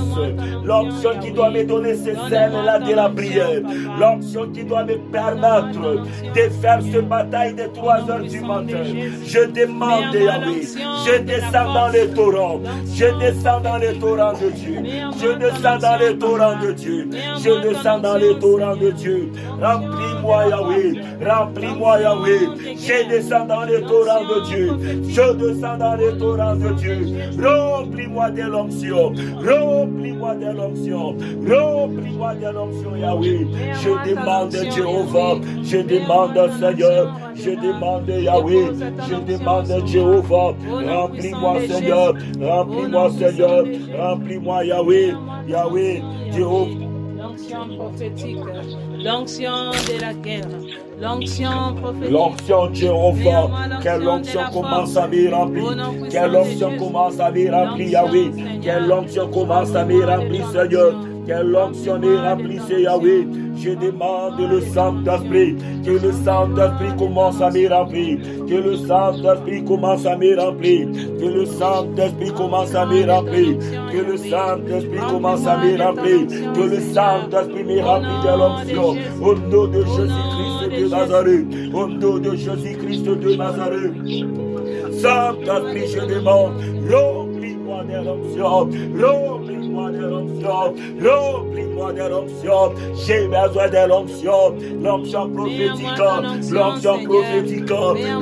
A: l'onction qui doit me donner ce zèle-là de la prière, l'onction qui doit me permettre de faire cette bataille de 3 heures du matin. Je demande Yahweh, je descends dans les torrents, je descends dans les torrents de Dieu, je descends dans les torrents de Dieu, je descends dans les torrents de Dieu. Remplis-moi Yahweh, remplis-moi Yahweh, je descends dans les torrents de Dieu, je descends dans les torrents de Dieu. Remplis-moi de l'onction, remplis-moi de l'onction, remplis-moi de l'onction Yahweh. Je demande Jéhovah, je demande Seigneur, je demande Yahweh, je demande Jéhovah. Remplis-moi Seigneur, remplis-moi Seigneur, remplis-moi Yahweh, Yahweh, Jéhovah.
B: L'onction prophétique, l'onction de la guerre, l'onction prophétique.
A: L'onction Jéhovah, que l'onction commence à me remplir, que l'onction commence à me remplir Yahweh, que l'onction commence à me remplir Seigneur, que l'onction me remplisse Yahweh. Je demande le Saint-Esprit, que le Saint-Esprit commence à me remplir, que le Saint-Esprit commence à me remplir, que le Saint-Esprit commence à me remplir, que le Saint-Esprit commence à me remplir, que le Saint-Esprit me remplit de l'onction, au nom de Jésus-Christ de Nazareth, au nom de Jésus-Christ de Nazareth. Saint-Esprit, je demande, remplis-moi de l'onction, remplis-moi de l'onction, remplis-moi de l'onction. J'ai besoin de l'onction, l'onction prophétique, l'onction prophétique,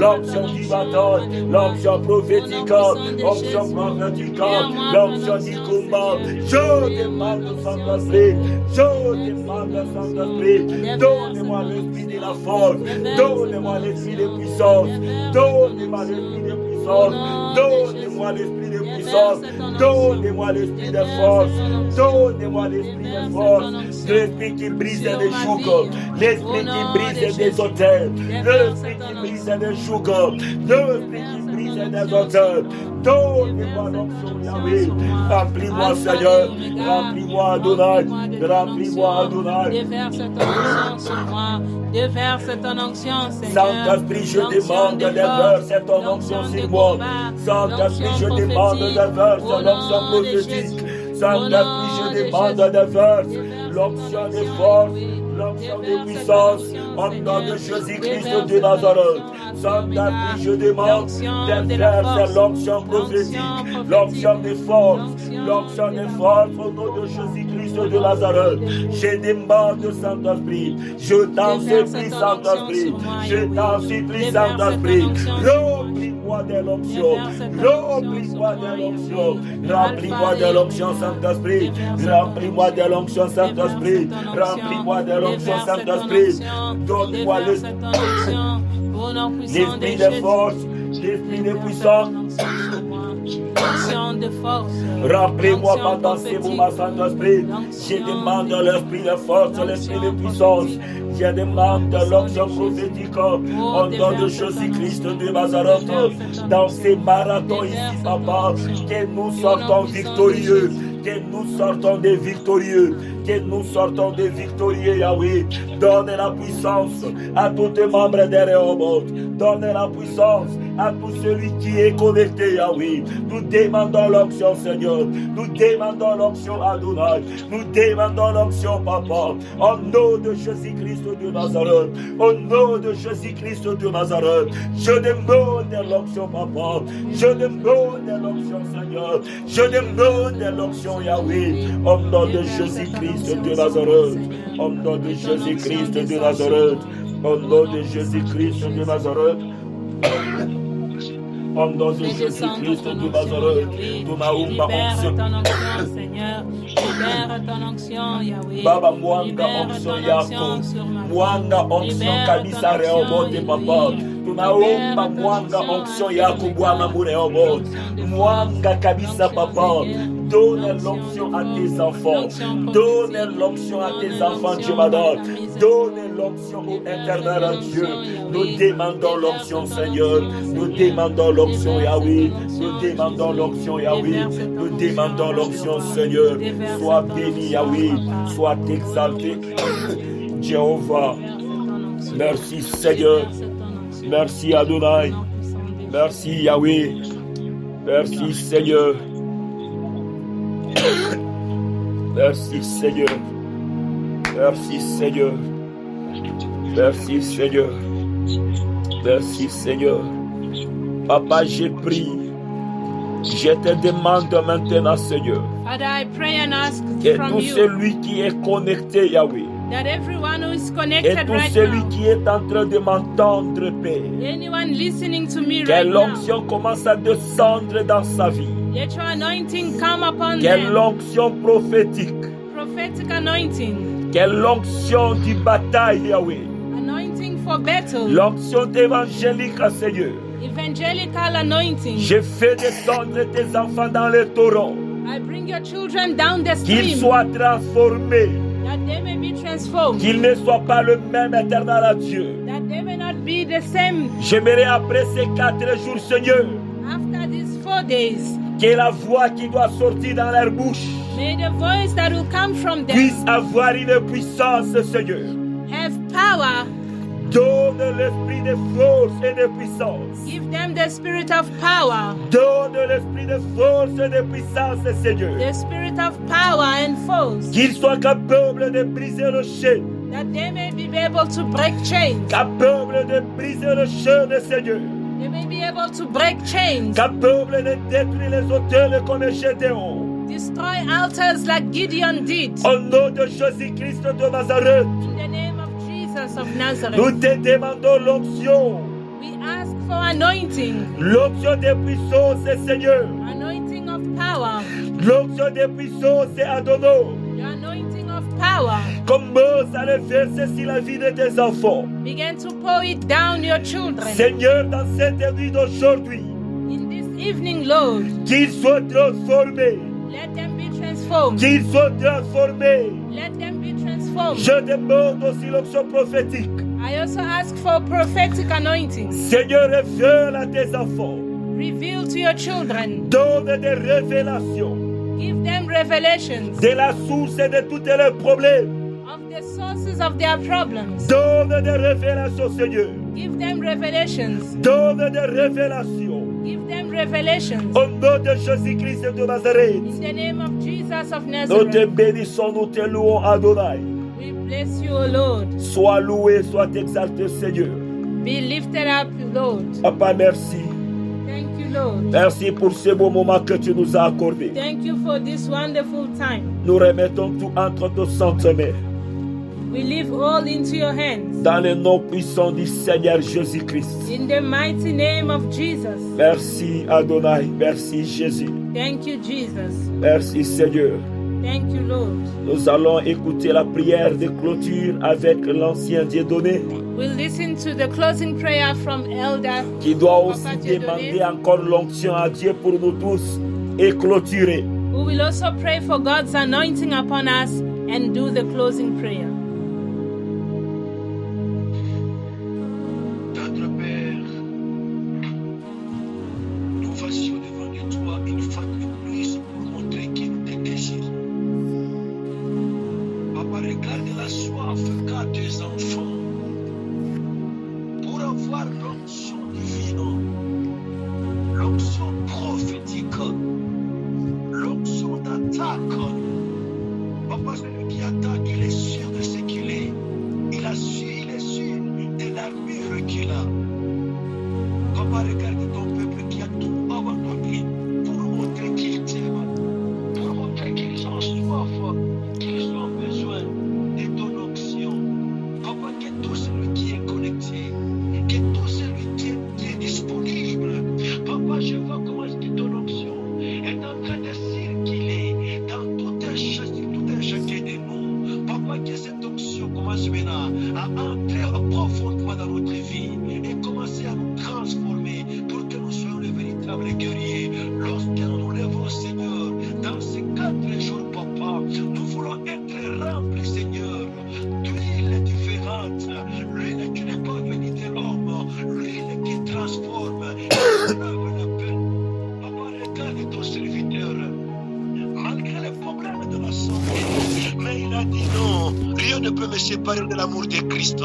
A: l'onction du bataille, l'onction prophétique, l'onction prophétique, l'onction du combat. Je demande au Saint-Esprit, je demande au Saint-Esprit, donnez-moi l'esprit de la force, donnez-moi l'esprit de puissance, donnez-moi l'esprit de puissance, donnez-moi l'esprit de puissance, donnez-moi l'esprit de force, donnez-moi l'esprit de force, l'esprit qui brise des jougs, l'esprit qui brise des auteurs, l'esprit qui brise des jougs, l'esprit qui brise des auteurs, donnez-moi l'onction Yahweh, remplis-moi Seigneur, remplis-moi Adonai, remplis-moi Adonai.
B: Déverse ton onction sur moi, déverse ton onction Seigneur.
A: Saint-Esprit, je demande de verser ton onction sur moi. Saint-Esprit, je demande de verser l'onction prophétique. Saint-Esprit, je demande de verser l'onction de force, l'onction de puissance, au nom de Jésus-Christ de Nazareth. Saint-Esprit, je demande de faire l'onction prophétique, l'onction des forces, l'onction des forces au nom de Jésus-Christ de Nazareth. Je demande, Saint-Esprit, je t'en supplie, Saint-Esprit, je t'en supplie, Saint-Esprit, remplis-moi de l'onction, remplis-moi de l'onction, remplis-moi de l'onction, Saint-Esprit, remplis-moi de l'onction, Saint-Esprit, remplis-moi de l'onction, Saint-Esprit, donne-moi l'esprit de force, l'esprit de puissance. Remplis-moi pendant ces moments, Saint-Esprit. Je demande l'esprit de force, l'esprit de puissance. Je demande l'onction prophétique au nom de Jésus-Christ de Nazareth. Dans ces marathons ici, Papa, que nous sortons victorieux. Que nous sortons des victorieux, que nous sortons des victorieux, Yahweh. Donne la puissance à tous les membres de Rehoboth. Donne la puissance à tout celui qui est connecté, Yahweh. Nous demandons l'onction, Seigneur. Nous demandons l'onction, Adonai. Nous demandons l'onction, Papa. Au nom de Jésus-Christ de Nazareth. Au nom de Jésus-Christ de Nazareth. Je demande l'onction, Papa. Je demande l'onction, Seigneur. Je demande l'onction, Yahweh, au nom de Jésus-Christ de Nazareth, au nom de Jésus-Christ de Nazareth, au nom de Jésus-Christ de Nazareth, au nom de Jésus-Christ de Nazareth, tunaomba onction, Baba, mwanga onction yako, mwanga onction kabisa Rehoboth, Papa. Tunaomba mwanga onction yako Bwana mu Rehoboth, mwanga kabisa, Papa. Donne l'onction à tes enfants. Donne l'onction à tes enfants, Dieu m'adore. Donne l'onction au éternel Dieu. Nous demandons l'onction, Seigneur. Nous demandons l'onction, Yahweh. Nous demandons l'onction, Yahweh. Nous demandons l'onction, Seigneur. Sois béni, Yahweh. Sois exalté, Jéhovah. Merci, Seigneur. Merci, Adonai. Merci, Yahweh. Merci, Seigneur. Merci Seigneur. Merci Seigneur. Merci Seigneur. Merci Seigneur. Papa, j'ai prié. Je te demande maintenant, Seigneur,
B: Father, I pray and ask
A: que
B: from
A: tout
B: you
A: celui qui est connecté, Yahweh,
B: that everyone who is
A: et
B: connected
A: tout
B: right
A: celui
B: now,
A: qui est en train de m'entendre, Père,
B: anyone listening to me
A: que
B: right now,
A: l'onction commence à descendre dans sa vie.
B: let your anointing come upon
A: Que
B: them.
A: l'onction prophétique,
B: Prophetic anointing,
A: que l'onction du bataille, Yahweh,
B: anointing for battle,
A: l'onction évangélique, Seigneur.
B: evangelical anointing.
A: Je fais descendre tes enfants dans les torrents,
B: I bring your children down the
A: qu'ils
B: stream,
A: soient transformés,
B: that they may be transformed,
A: qu'ils ne soient pas le même éternel à Dieu.
B: that they may not be the same
A: J'aimerais après ces 4 jours, Seigneur,
B: after these 4 days.
A: que la voix qui doit sortir dans leur bouche
B: May the voice that will come from them
A: puisse avoir une puissance, Seigneur.
B: have power.
A: Donne l'esprit de force et de puissance.
B: Give them the spirit of power,
A: Donne l'esprit de force et de puissance, Seigneur.
B: the spirit of power and force,
A: Qu'ils soient capables de briser le chaîne,
B: that they may be able to break chains.
A: capables de briser le chaîne, Seigneur.
B: They may be able to break chains,
A: Capable de détruire les hôtels comme Gédéon.
B: destroy altars like Gideon did.
A: Au nom de Jésus-Christ de Nazareth,
B: In the name of Jesus of
A: nous
B: Nazareth,
A: te demandons l'onction.
B: we ask for anointing,
A: L'onction de puissance, Seigneur.
B: anointing of power,
A: L'onction de puissance, Adonai.
B: the anointing of power.
A: Commence à le verser sur la vie de tes enfants.
B: Begin to pour it down your children.
A: Seigneur, dans cette nuit d'aujourd'hui,
B: In this evening, Lord,
A: qu'ils soient transformés.
B: let them be transformed.
A: Qu'ils soient transformés.
B: Let them be transformed.
A: Je demande aussi l'onction prophétique.
B: I also ask for prophetic anointing.
A: Seigneur, révèle à tes enfants.
B: Reveal to your children.
A: Donne des révélations
B: Give them revelations
A: de la source de tous les problèmes.
B: of the sources of their problems.
A: Donne des révélations, Seigneur.
B: Give them revelations.
A: Donne des révélations.
B: Give them revelations.
A: Au nom de Jésus-Christ de Nazareth.
B: In the name of Jesus of
A: Nous te
B: Nazareth,
A: bénissons, nous te louons, Adonai.
B: we bless you, O Lord.
A: Sois loué, sois exalté, Seigneur.
B: Be lifted up, Lord.
A: Papa, merci.
B: Thank you, Lord.
A: Merci pour ce beau moment que tu nous as accordé.
B: Thank you for this wonderful time.
A: Nous remettons tout entre tes saintes mains.
B: We leave all into your hands.
A: Dans le nom puissant du Seigneur Jésus-Christ.
B: In the mighty name of Jesus.
A: Merci Adonai. Merci Jésus.
B: Thank you, Jesus.
A: Merci Seigneur.
B: Thank you, Lord.
A: Nous allons écouter la prière de clôture avec l'ancien Dieudonné,
B: We'll listen to the closing prayer from Elder
A: qui doit aussi
B: Papa Dieudonné,
A: demander encore l'onction à Dieu pour nous tous et clôturer.
B: who will also pray for God's anointing upon us and do the closing prayer.
C: Tendre Père, nous voicions devant toi une fois de plus pour montrer que nous te désirons. Papa, regarde la soif qu'a tes enfants pour avoir l'onction divine, l'onction prophétique, l'onction d'attaque. Papa, celui qui attaque, il est sûr de ce qu'il est. Il est sûr de l'armure qu'il a. Papa, regarde ton peuple qui a tout abandonné pour montrer qu'il t'aime, pour montrer qu'ils ont soif, qu'ils ont besoin de ton onction. Papa, que tout celui qui est connecté, que tout celui qui est disponible, papa, je vois comment est-ce que ton onction est en train de circuler dans tout un chacun de nous. Papa, que cette onction commence maintenant à entrer profondément dans notre vie et commencer à nous transformer pour que nous soyons les véritables guerriers. Lorsque nous nous lèvons, Seigneur, dans ces 4 jours, Papa, nous voulons être remplis, Seigneur, d'huile différente, l'huile qui n'est pas venue de l'homme, l'huile qui transforme et qui lève la paix. Papa, regarde ton serviteur, malgré les problèmes de la santé, mais il a dit non, rien ne peut me séparer de l'amour de Christ.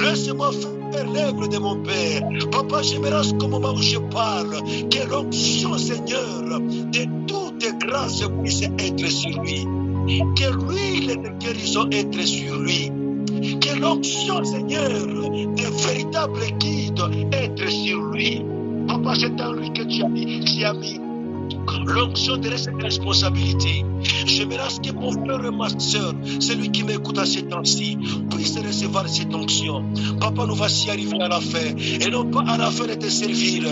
C: Laisse-moi faire l'œuvre de mon Père. Papa, j'aimerais qu'au moment où je parle, que l'onction, Seigneur, de toutes grâces puisse être sur lui. Que l'huile de guérison être sur lui. Que l'onction, Seigneur, de véritable guide être sur lui. Papa, c'est en lui que tu as mis l'onction de cette responsabilité. J'aimerais que mon frère et ma soeur, celui qui m'écoute à ces temps-ci, puisse recevoir cette onction. Papa, nous voici arrivés à la fin, et non pas à la fin de te servir,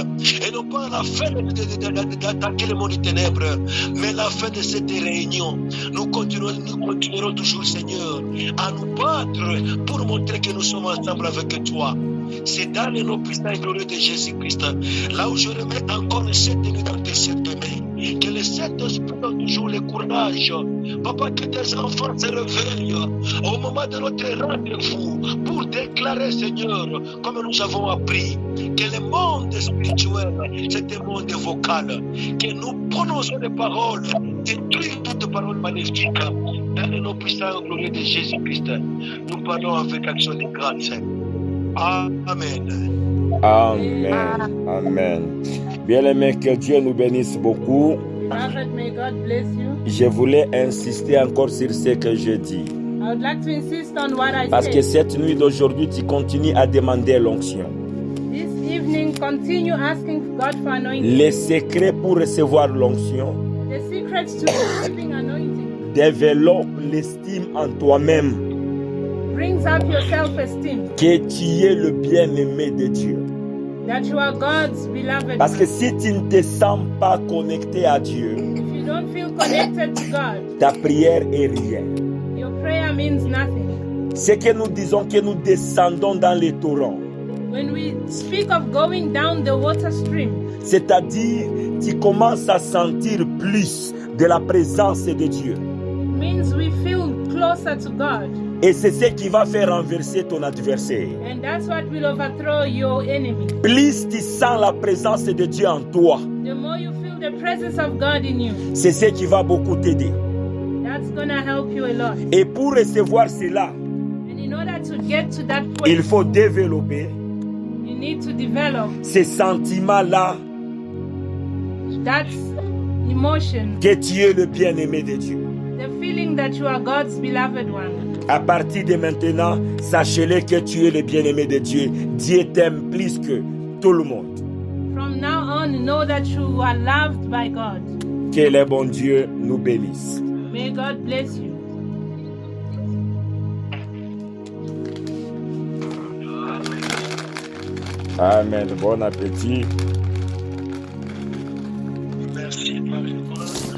C: et non pas à la fin d'attaquer le monde des ténèbres, mais à la fin de cette réunion. Nous continuerons toujours, Seigneur, à nous battre pour montrer que nous sommes ensemble avec toi. C'est dans le nom puissant et glorieux de Jésus-Christ, là où je remets encore cette nuit dans tes 7 mains, que les 7 esprits ont toujours le courage, Papa, que tes enfants se réveillent au moment de notre rendez-vous pour déclarer, Seigneur, comme nous avons appris, que le monde spirituel, c'est un monde vocal, que nous prononçons des paroles, détruire toutes paroles maléfiques. Dans le nom puissant et glorieux de Jésus-Christ, nous parlons avec action de grâce. Amen.
A: Amen. Amen. Bien-aimés, que Dieu nous bénisse beaucoup.
B: Beloved, may God bless you.
A: Je voulais insister encore sur ce que je dis.
B: I would like to insist on what I
A: Parce que
B: said.
A: cette nuit d'aujourd'hui, tu continues à demander l'onction.
B: This evening, continue asking God for anointing.
A: Les secrets pour recevoir l'onction,
B: The secrets to receiving anointing
A: développe l'estime en toi-même,
B: brings up your self-esteem,
A: que tu es le bien-aimé de Dieu.
B: that you are God's beloved.
A: Parce que si tu ne te sens pas connecté à Dieu,
B: If you don't feel connected to God,
A: ta prière est rien.
B: your prayer means nothing.
A: C'est que nous disons que nous descendons dans les torrents.
B: When we speak of going down the water stream,
A: C'est-à-dire, tu commences à sentir plus de la présence de Dieu.
B: it means we feel closer to God.
A: Et c'est ce qui va faire renverser ton adversaire.
B: And that's what will overthrow your enemy.
A: Plus tu sens la présence de Dieu en toi,
B: The more you feel the presence of God in you,
A: c'est ce qui va beaucoup t'aider.
B: that's going to help you a lot.
A: Et pour recevoir cela,
B: And in order to get to that point,
A: il faut développer
B: you need to develop
A: ces sentiments-là
B: that emotion,
A: que tu es le bien-aimé de Dieu.
B: the feeling that you are God's beloved one.
A: À partir de maintenant, sachez-le que tu es le bien-aimé de Dieu. Dieu t'aime plus que tout le monde.
B: From now on, know that you are loved by God.
A: Que le bon Dieu nous bénisse.
B: May God bless you.
A: Amen. Bon appétit.
C: Merci, Marie.